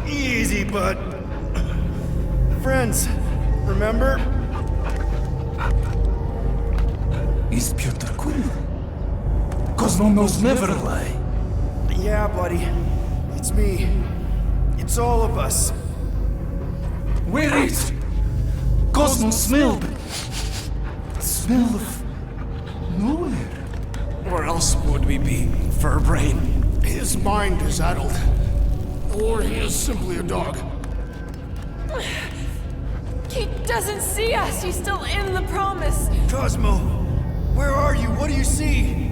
Easy, bud. Friends, remember? Is Peter Quill? Cosmo knows never lie. Yeah, buddy. It's me. It's all of us. Where is Cosmo smell? Smell of nowhere. Where else would we be, Furbrain? His mind is addled. Or he is simply a dog. He doesn't see us. He's still in the promise. Cosmo, where are you? What do you see?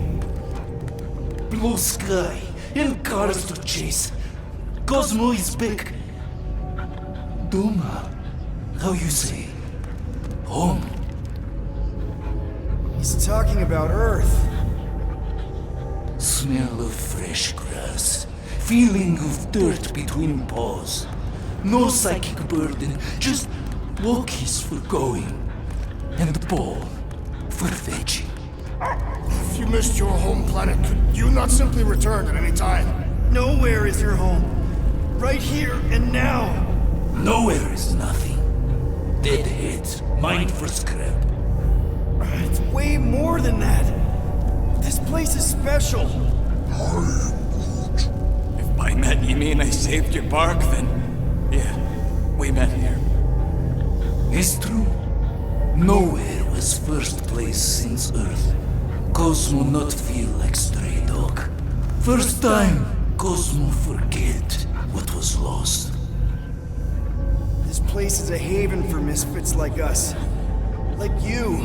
Blue sky and cars to chase. Cosmo is back. Doma, how you say? Home. He's talking about Earth. Smell of fresh grass. Feeling of dirt between paws. No psychic burden, just walkies for going. And the ball for fetching. If you missed your home planet, could you not simply return at any time? Nowhere is your home. Right here and now. Nowhere is nothing. Dead heads, mind for scrap. It's way more than that. This place is special. If by met you mean I saved your bark, then yeah, we met here. It's true. Nowhere was first place since Earth. Cosmo not feel like stray dog. First time, Cosmo forget what was lost. This place is a haven for misfits like us. Like you.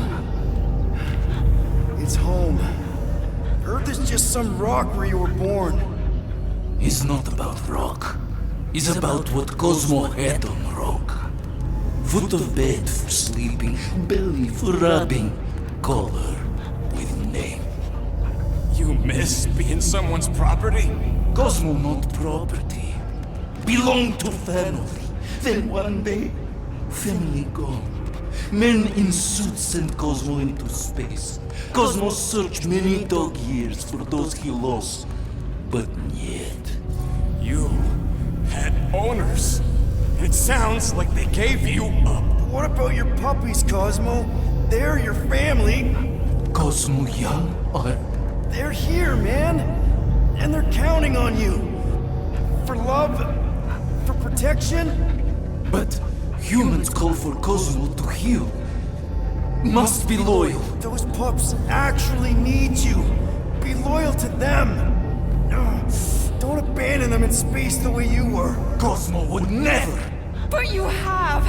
It's home. Earth is just some rock where you were born. It's not about rock. It's about what Cosmo had on rock. Foot of bed for sleeping, belly for rubbing, color with name. You miss being someone's property? Cosmo not property. Belong to family. Then one day, family gone. Men in suits sent Cosmo into space. Cosmo searched many dog years for those he lost. But yet... You had owners. It sounds like they gave you up. What about your puppies, Cosmo? They're your family. Cosmo young or... They're here, man. And they're counting on you. For love, for protection. But humans call for Cosmo to heal. Must be loyal. Those pups actually need you. Be loyal to them. Don't abandon them in space the way you were. Cosmo would never. But you have.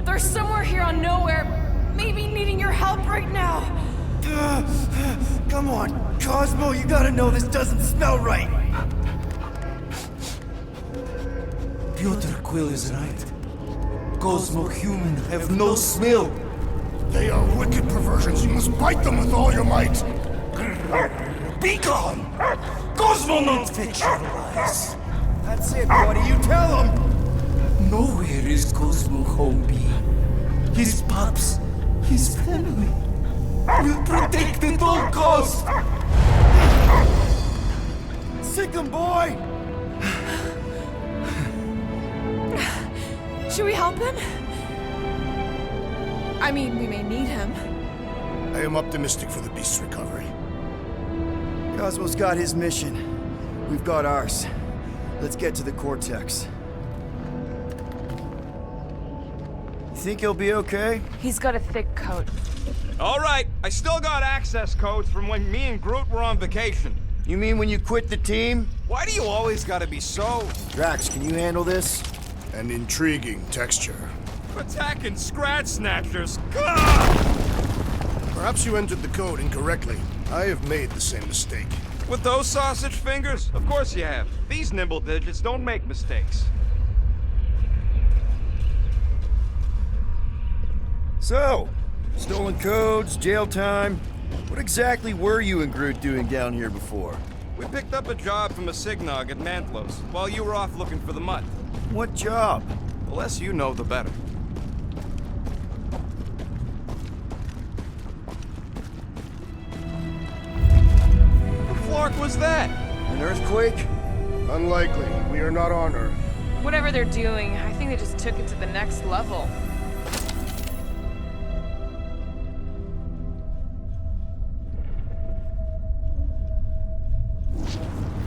They're somewhere here on Knowhere, maybe needing your help right now. Come on, Cosmo, you gotta know this doesn't smell right. Peter Quill is right. Cosmo human have no smell. They are wicked perversions. You must bite them with all your might. Be gone! Cosmo not fetch your lies. That's it, buddy. You tell him. Nowhere is Cosmo home be. His pups, his family, will protect at all costs. Sick 'em, boy. Should we help him? I mean, we may need him. I am optimistic for the beast's recovery. Cosmo's got his mission. We've got ours. Let's get to the Cortex. You think he'll be okay? He's got a thick coat. All right, I still got access codes from when me and Groot were on vacation. You mean when you quit the team? Why do you always gotta be so Drax, can you handle this? An intriguing texture. attacking Scratch Snatchers? Gah! Perhaps you entered the code incorrectly. I have made the same mistake. With those sausage fingers? Of course you have. These nimble digits don't make mistakes. So, stolen codes, jail time. What exactly were you and Groot doing down here before? We picked up a job from a Signog at Mantlos, while you were off looking for the mud. What job? The less you know, the better. What flark was that? An earthquake? Unlikely. We are not on Earth. Whatever they're doing, I think they just took it to the next level.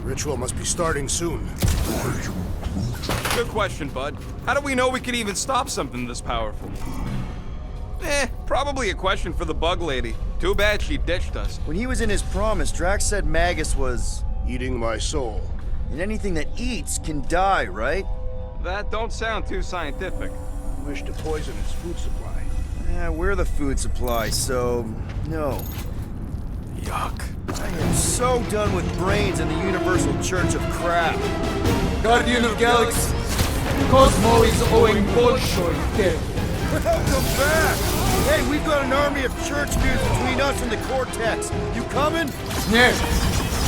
Ritual must be starting soon. Good question, bud. How do we know we could even stop something this powerful? Probably a question for the bug lady. Too bad she ditched us. When he was in his promise, Drax said Magus was... Eating my soul. And anything that eats can die, right? That don't sound too scientific. Wish to poison its food supply. We're the food supply, so... no. Yuck. I am so done with brains and the Universal Church of Crap. Guardian of Galaxy, Cosmo is owing Bolshoi dead. Welcome back! Hey, we've got an army of church dudes between us and the Cortex. You coming? Yes,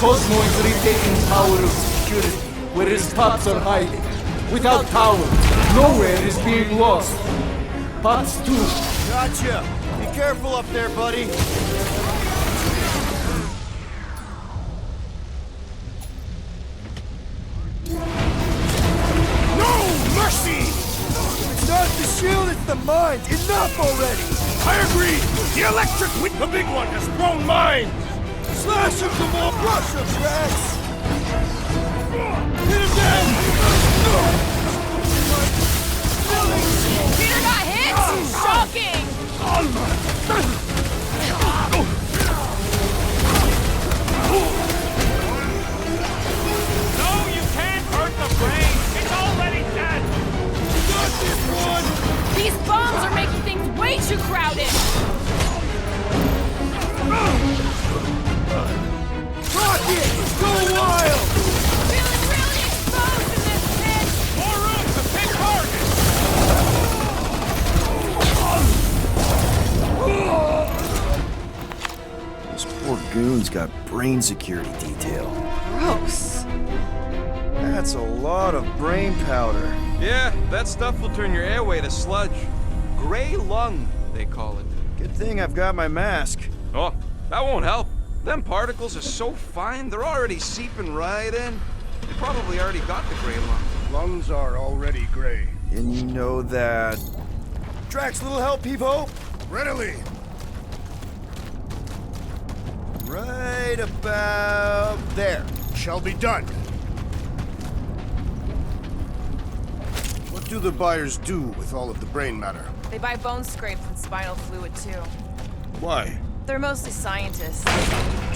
Cosmo is retaking Tower of Security, where his pops are hiding. Without Tower, Knowhere is being lost. Pops too. Gotcha! Be careful up there, buddy. Mercy! It's not the shield, it's the mines. Enough already! I agree! The electric with the big one has blown mine! Slash him some more! Rush him, Drax! Hit him down! Peter got hit? Shocking! No, you can't hurt the brain. It's already dead. Got this one! These bombs are making things way too crowded! Rocket! Go wild! Feeling really exposed in this pit! More room to pick targets. This poor goon's got brain security detail. Gross. That's a lot of brain powder. Yeah, that stuff will turn your airway to sludge. Gray lung, they call it. Good thing I've got my mask. Oh, that won't help. Them particles are so fine, they're already seeping right in. You probably already got the gray lung. Lungs are already gray. And you know that... Drax, little help, Peepo? Readily! Right about there. Shall be done. What do the buyers do with all of the brain matter? They buy bone scrapes and spinal fluid too. Why? They're mostly scientists,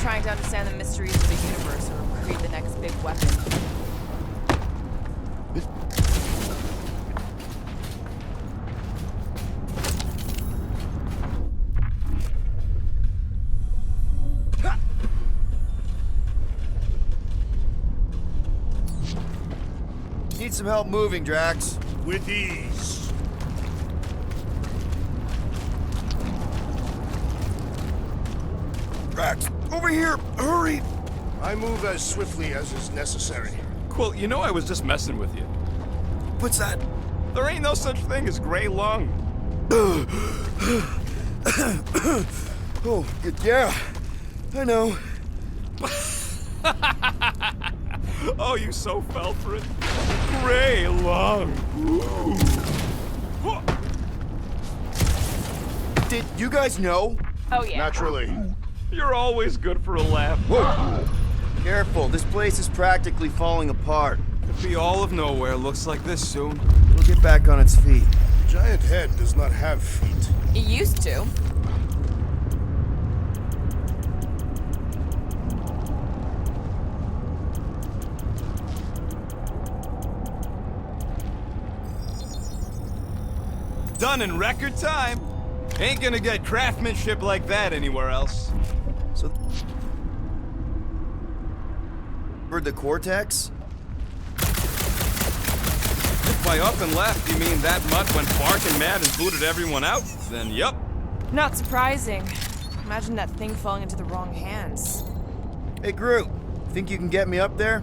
trying to understand the mysteries of the universe or create the next big weapon. Need some help moving, Drax. With ease. Drax, over here! Hurry! I move as swiftly as is necessary. Quill, you know I was just messing with you. What's that? There ain't no such thing as gray lung. Oh, yeah. I know. Oh, you so fell for it. Gray lung. Did you guys know? Oh yeah. Naturally. You're always good for a laugh. Whoa! Careful, this place is practically falling apart. Could be all of Nowhere looks like this soon. We'll get back on its feet. Giant head does not have feet. It used to. Done in record time. Ain't gonna get craftsmanship like that anywhere else. So... For the Cortex? If by up and left you mean that mutt went barking mad and booted everyone out, then yup. Not surprising. Imagine that thing falling into the wrong hands. Hey, Groot. Think you can get me up there?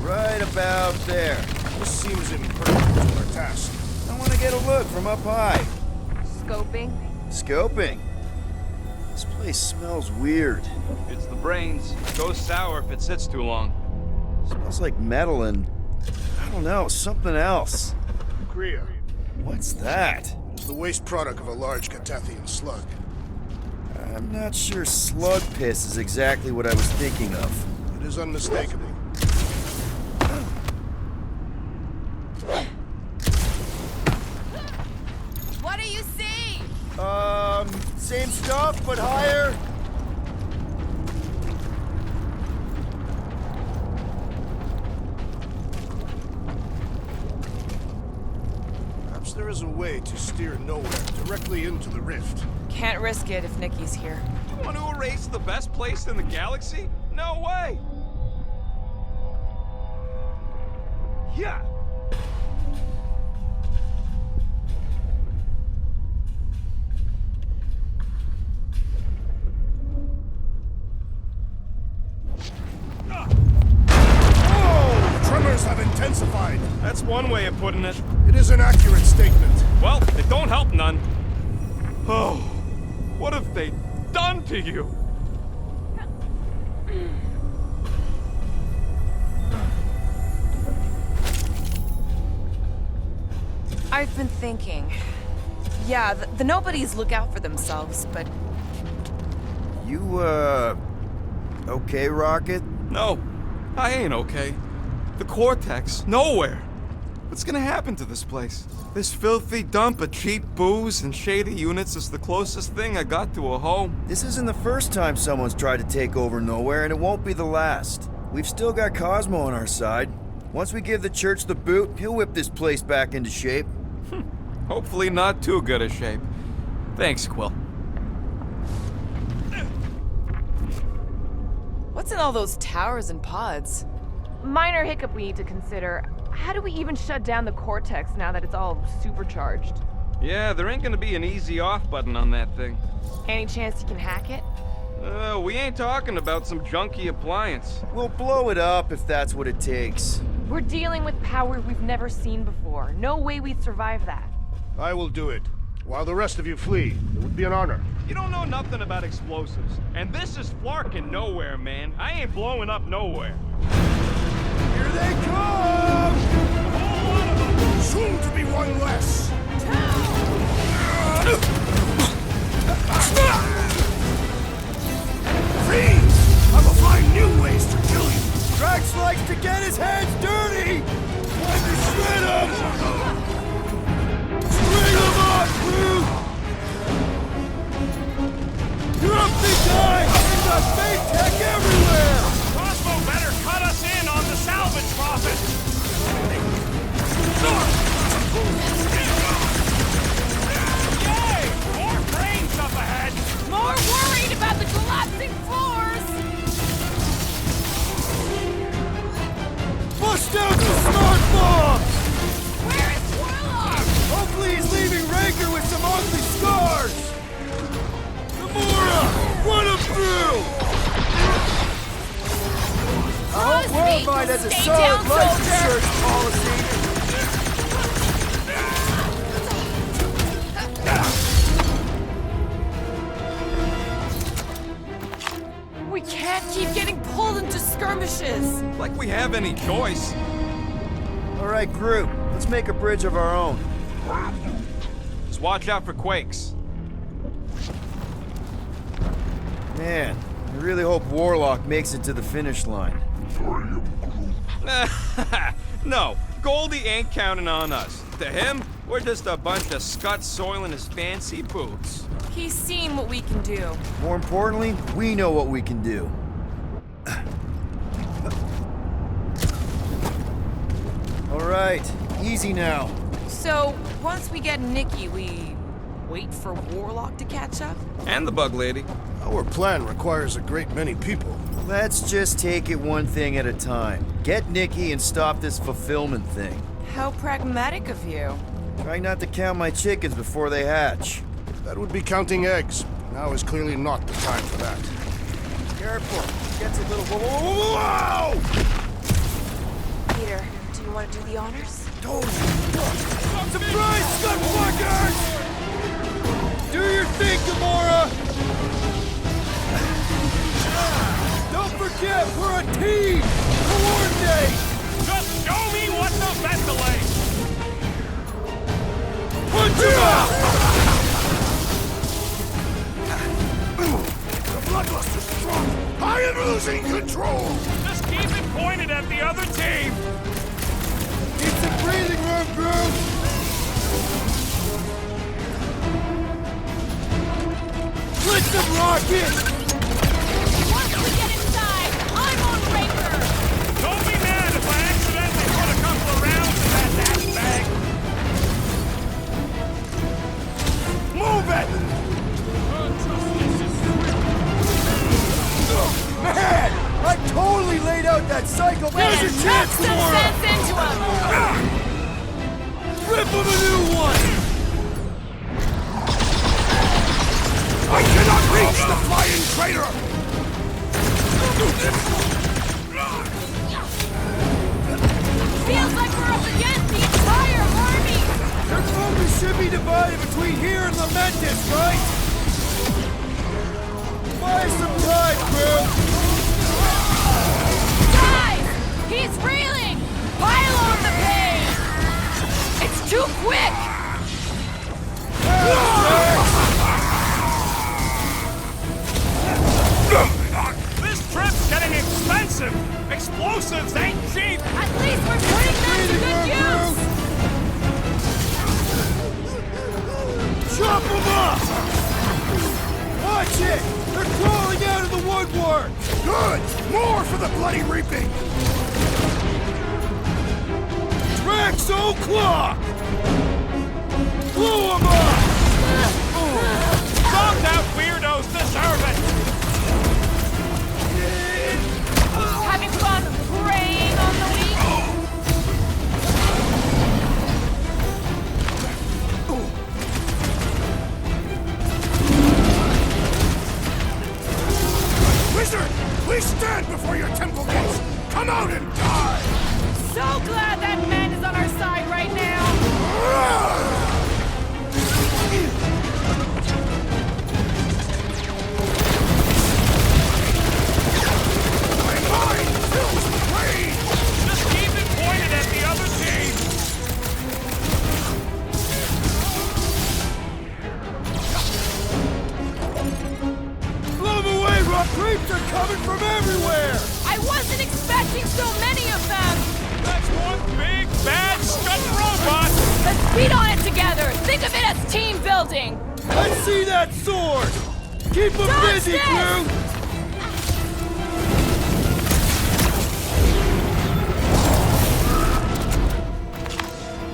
Right about there. This seems imperfect to our task. I want to get a look from up high. Scoping? Scoping? This place smells weird. It's the brains. It goes sour if it sits too long. Smells like metal and... I don't know, something else. Kriya. What's that? It's the waste product of a large Catathian slug. I'm not sure slug piss is exactly what I was thinking of. It is unmistakable. What do you see? Same stuff, but higher. Perhaps there is a way to steer Knowhere directly into the rift. Can't risk it if Nikki's here. You want to erase the best place in the galaxy? No way! Yeah! Tremors have intensified. That's one way of putting it. It is an accurate statement. Well, it don't help none. Oh, what have they done to you? I've been thinking. Yeah, the nobodies look out for themselves, but You, okay, Rocket? No, I ain't okay. The Cortex, Knowhere. What's gonna happen to this place? This filthy dump of cheap booze and shady units is the closest thing I got to a home. This isn't the first time someone's tried to take over Knowhere, and it won't be the last. We've still got Cosmo on our side. Once we give the church the boot, he'll whip this place back into shape. Hopefully not too good a shape. Thanks, Quill. what's in all those towers and pods? Minor hiccup we need to consider. How do we even shut down the Cortex now that it's all supercharged? Yeah, there ain't gonna be an easy off button on that thing. Any chance you can hack it? We ain't talking about some junky appliance. We'll blow it up if that's what it takes. We're dealing with power we've never seen before. No way we'd survive that. I will do it. While the rest of you flee, it would be an honor. You don't know nothing about explosives. And this is Flarkin' Knowhere, man. I ain't blowing up Knowhere. Here they come! Soon to be one less! Freeze! I will find new ways to kill you! Drax likes to get his hands dirty! Time to shred him! String him up, Groot! You're a big guy! There's a fake tech everywhere! Cosmo better cut us in on the salvage profit! Yay! More brains up ahead! More worried about the collapsing floors! Bust out the smart bombs! Where is Warlock? Hopefully he's leaving Raker with some ugly scars! Gamora! Run him through! I hope Worldmind has a Stay solid down, life soldier! insurance policy! We can't keep getting pulled into skirmishes! Like we have any choice. Alright, Groot. Let's make a bridge of our own. Just watch out for quakes. Man, I really hope Warlock makes it to the finish line. No, Goldie ain't counting on us. To him, we're just a bunch of scuts soiling his fancy boots. He's seen what we can do. More importantly, we know what we can do. All right, easy now. So, once we get Nikki, we wait for Warlock to catch up? And the bug lady. Our plan requires a great many people. Let's just take it one thing at a time. Get Nikki and stop this fulfillment thing. How pragmatic of you. Try not to count my chickens before they hatch. That would be counting eggs. Now is clearly not the time for that. Careful, gets a little... Whoa! Peter, do you want to do the honors? Surprise, Scudfuckers! Do your thing, Gamora! Don't forget, we're a team! Coordinate! Just show me what the ventilate! Punch him out! The Bloodluster's strong! I am losing control! Just keep it pointed at the other team! Need some breathing room, Groot! Let them rock it! Once we get inside, I'm on Raker! Don't be mad if I accidentally put a couple of rounds in that ass bag! Move it! Man! I totally laid out that cycle! There's your chance, Some Gamora! sense into him! Rip him a new one! I cannot reach the flying traitor! Feels like we're up against the entire army! Their focus should be divided between here and Lamentis, right? Buy some time, crew! Guys! He's reeling! Pile on the pain! It's too quick! This trip's getting expensive! Explosives ain't cheap! At least we're putting them to good use! Chop them up! Watch it! They're crawling out of the woodwork! Good! More for the bloody reaping! Draxo Clock! Blow them up! Thumbed out weirdos deserve it! Having fun preying on the weak? Wizard! Please stand before your temple gates! Come out and die! So glad that man is on our side right now! My mind fills with rage! Just keep it pointed at the other team! Blow them away, Rock! Creeps are coming from everywhere! I wasn't expecting so many of them! That's one big, bad, scut robot! Let's beat on it together! Think of it as team building! Let's see that sword! Keep them Dodge busy, this! crew!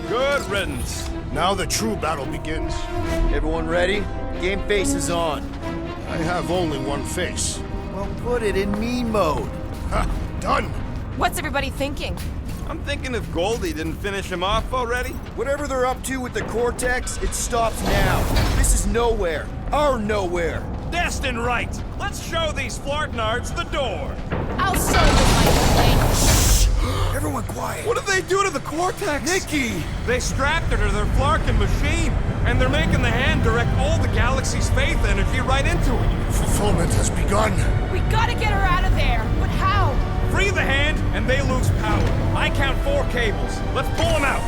Good riddance. Now the true battle begins. Everyone ready? Game face is on. I have only one face. Well, put it in mean mode. Ha! Done! What's everybody thinking? I'm thinking if Goldie didn't finish him off already. Whatever they're up to with the Cortex, it stops now. This is Knowhere. Our Knowhere. Destined right. Let's show these Flartnards the door. I'll show you my blade! Everyone quiet. What did they do to the Cortex? Nikki! They strapped her to their Flarkin machine, and they're making the hand direct all the galaxy's faith energy right into it. Fulfillment has begun. We gotta get her out of there! But how? Free the hand, and they lose power. I count 4 cables. Let's pull them out.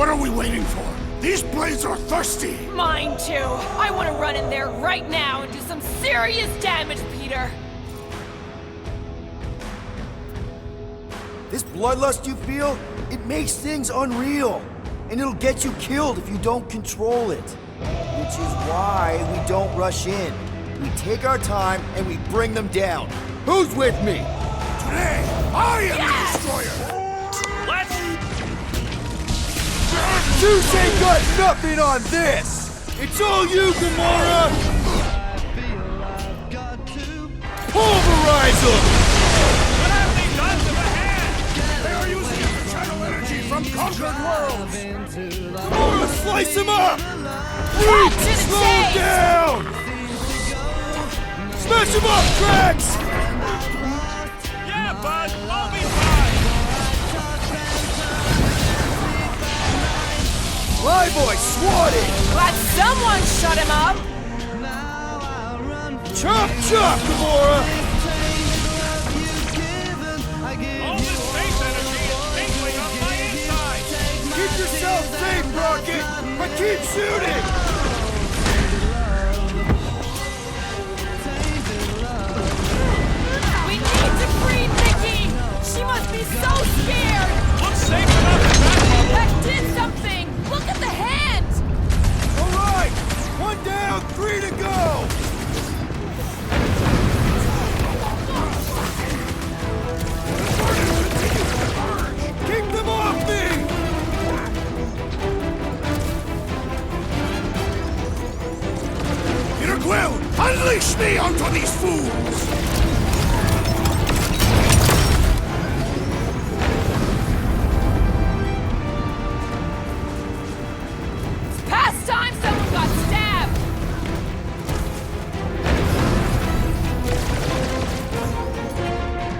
What are we waiting for? These blades are thirsty! Mine too. I want to run in there right now and do some serious damage, Peter. This bloodlust you feel, it makes things unreal. And it'll get you killed if you don't control it. Which is why we don't rush in. We take our time and we bring them down. Who's with me? Today, I am the destroyer! Let's... Zeus ain't got nothing on this! It's all you, Gamora! Pulverize them! What have they done to the hand? They are using it to channel energy from conquered worlds! Gamora, slice him up! Cut to the Slow chase! down! Smash him up, Drax! Yeah, bud, I'll be fine. Flyboy swatted! Glad someone shut him up. Chop, chop, Gamora! All this space energy is tingling up my inside. Keep yourself safe, Rocket, but keep shooting! We need to free Nikki. She must be so scared. Looks safe enough in that bubble. That did something. Look at the hand. All right, 1 down, 3 to go! Keep them off me! Peter Quill, unleash me onto these fools! Past time someone got stabbed.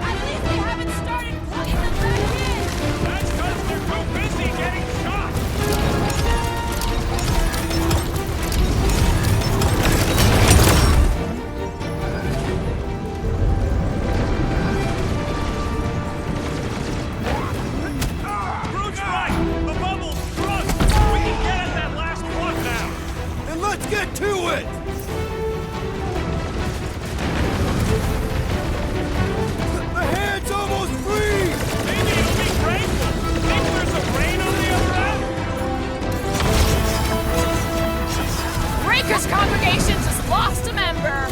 At least they haven't started plugging them back in. That's because they're too busy getting shot. Groot's right. The bubble's struck. We can get at that last plug now. And let's get to it! The hand's almost free! Maybe it'll be grateful. Think there's a brain on the other end? Breaker's congregation just lost a member.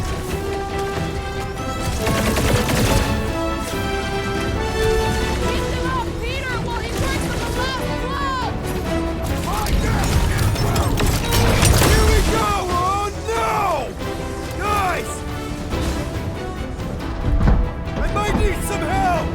Keep them off Peter while he works on the last plug. Here we go! Oh no! Guys! I might need some help!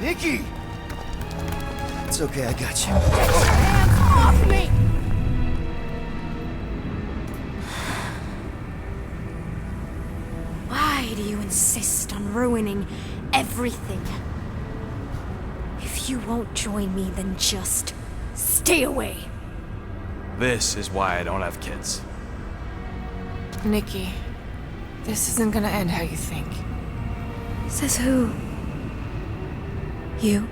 Nikki! It's okay, I got you. Off me! Why do you insist on ruining everything? If you won't join me, then just stay away. This is why I don't have kids. Nikki, this isn't gonna end how you think. Says who? You?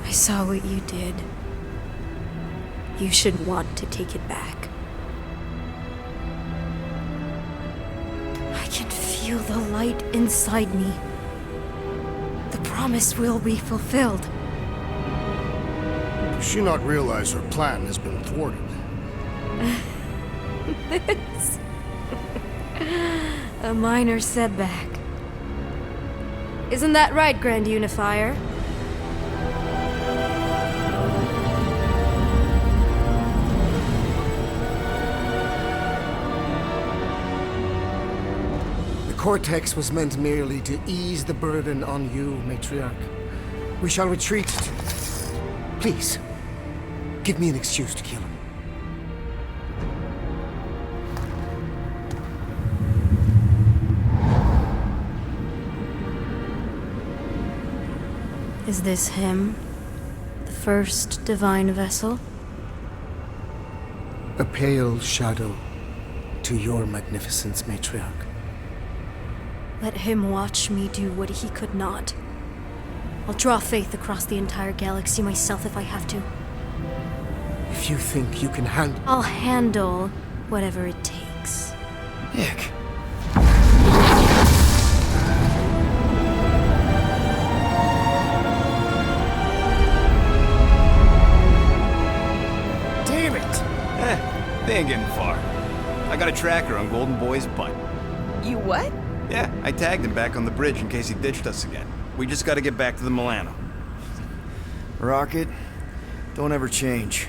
I saw what you did. You should want to take it back. I can feel the light inside me. The promise will be fulfilled. Does she not realize her plan has been thwarted? This. A minor setback. Isn't that right, Grand Unifier? Cortex was meant merely to ease the burden on you, Matriarch. We shall retreat. Please, give me an excuse to kill him. Is this him? The first divine vessel? A pale shadow to your magnificence, Matriarch. Let him watch me do what he could not. I'll draw faith across the entire galaxy myself if I have to. If you think you can handle... I'll handle whatever it takes. Nick. Damn it! They ain't getting far. I got a tracker on Golden Boy's butt. You what? Yeah, I tagged him back on the bridge in case he ditched us again. We just gotta get back to the Milano. Rocket, don't ever change.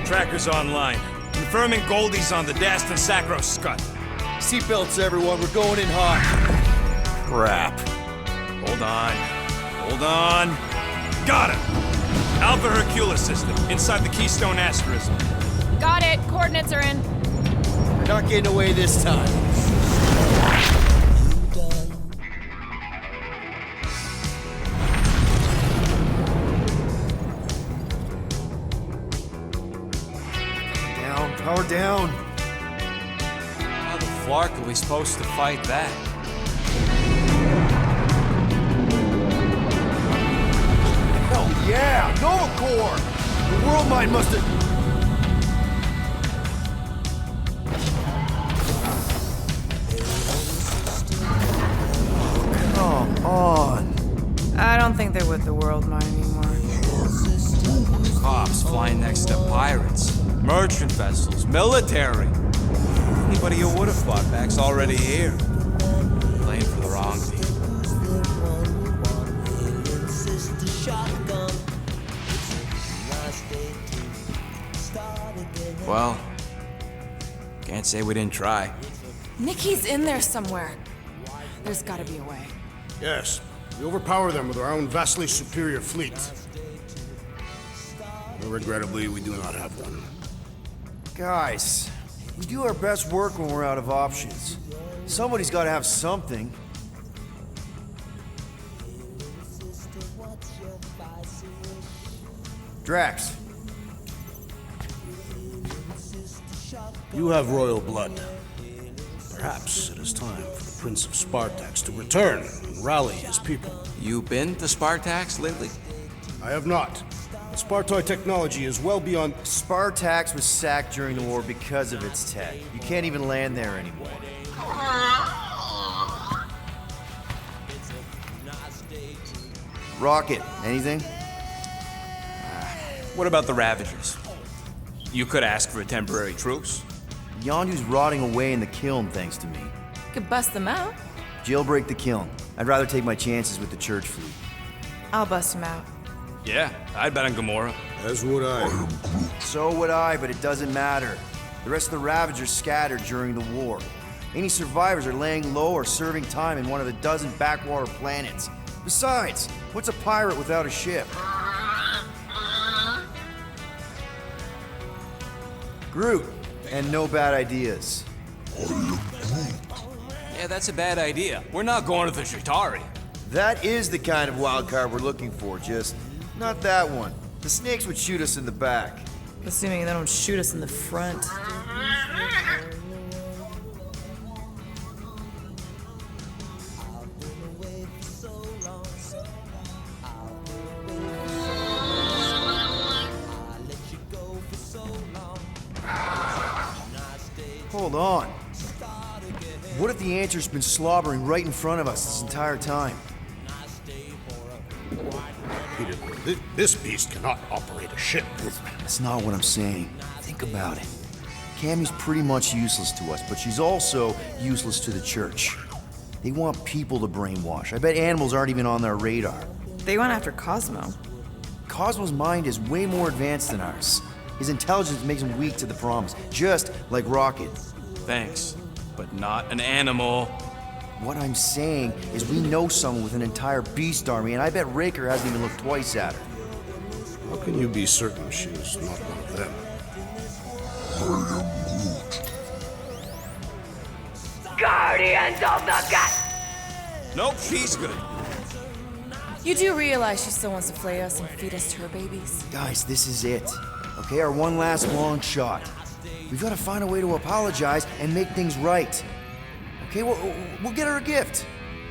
Tracker's online. Confirming Goldie's on the Dastan Sacro Scut. Seatbelts, everyone, we're going in hot. Crap. Hold on. Hold on. Got him! Alpha Hercules system, inside the Keystone Asterism. Got it. Coordinates are in. We're not getting away this time. Down, power down. How the flark are we supposed to fight that? Hell yeah! Nova Core! The world mind must have... Come on. I don't think they're with the world mine anymore. Cops flying next to pirates, merchant vessels, military. Anybody who would have fought back's already here. Playing for the wrong team. Well, can't say we didn't try. Nikki's in there somewhere. There's gotta be a way. Yes, we overpower them with our own vastly superior fleet. But regrettably, we do not have one. Guys, we do our best work when we're out of options. Somebody's got to have something. Drax. You have royal blood. Perhaps it is time for the Prince of Spartax to return and rally his people. You been to Spartax lately? I have not. The Spartoid technology is well beyond... Spartax was sacked during the war because of its tech. You can't even land there anymore. Rocket, anything? What about the Ravagers? You could ask for a temporary truce. Yondu's rotting away in the kiln thanks to me. Could bust them out. Jailbreak the kiln. I'd rather take my chances with the church fleet. I'll bust them out. Yeah, I'd bet on Gamora. As would I. So would I, but it doesn't matter. The rest of the Ravagers scattered during the war. Any survivors are laying low or serving time in one of the dozen backwater planets. Besides, what's a pirate without a ship? Groot, and no bad ideas. Yeah, that's a bad idea. We're not going to the Chitauri. That is the kind of wild card we're looking for, just not that one. The snakes would shoot us in the back. Assuming they don't shoot us in the front. Hold on. What if the answer's been slobbering right in front of us this entire time? Peter, this beast cannot operate a ship. That's not what I'm saying. Think about it. Cammy's pretty much useless to us, but she's also useless to the church. They want people to brainwash. I bet animals aren't even on their radar. They went after Cosmo. Cosmo's mind is way more advanced than ours. His intelligence makes him weak to the promise, just like Rocket. Thanks, but not an animal. What I'm saying is we know someone with an entire beast army, and I bet Raker hasn't even looked twice at her. How can you be certain she is not one of them? Guardians of the Gut! Nope, she's good. You do realize she still wants to flay us and feed us to her babies? Guys, this is it. Okay, our one last long shot. We've got to find a way to apologize and make things right. Okay, we'll get her a gift.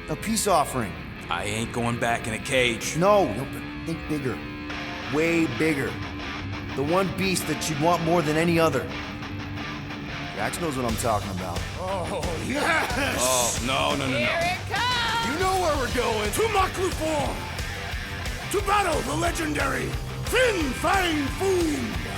A peace offering. I ain't going back in a cage. No, but think bigger. Way bigger. The one beast that she'd want more than any other. Jax knows what I'm talking about. Oh, yes! Oh, no. Here it comes! You know where we're going. To Maklufor! To battle the legendary Fin Fang Foom!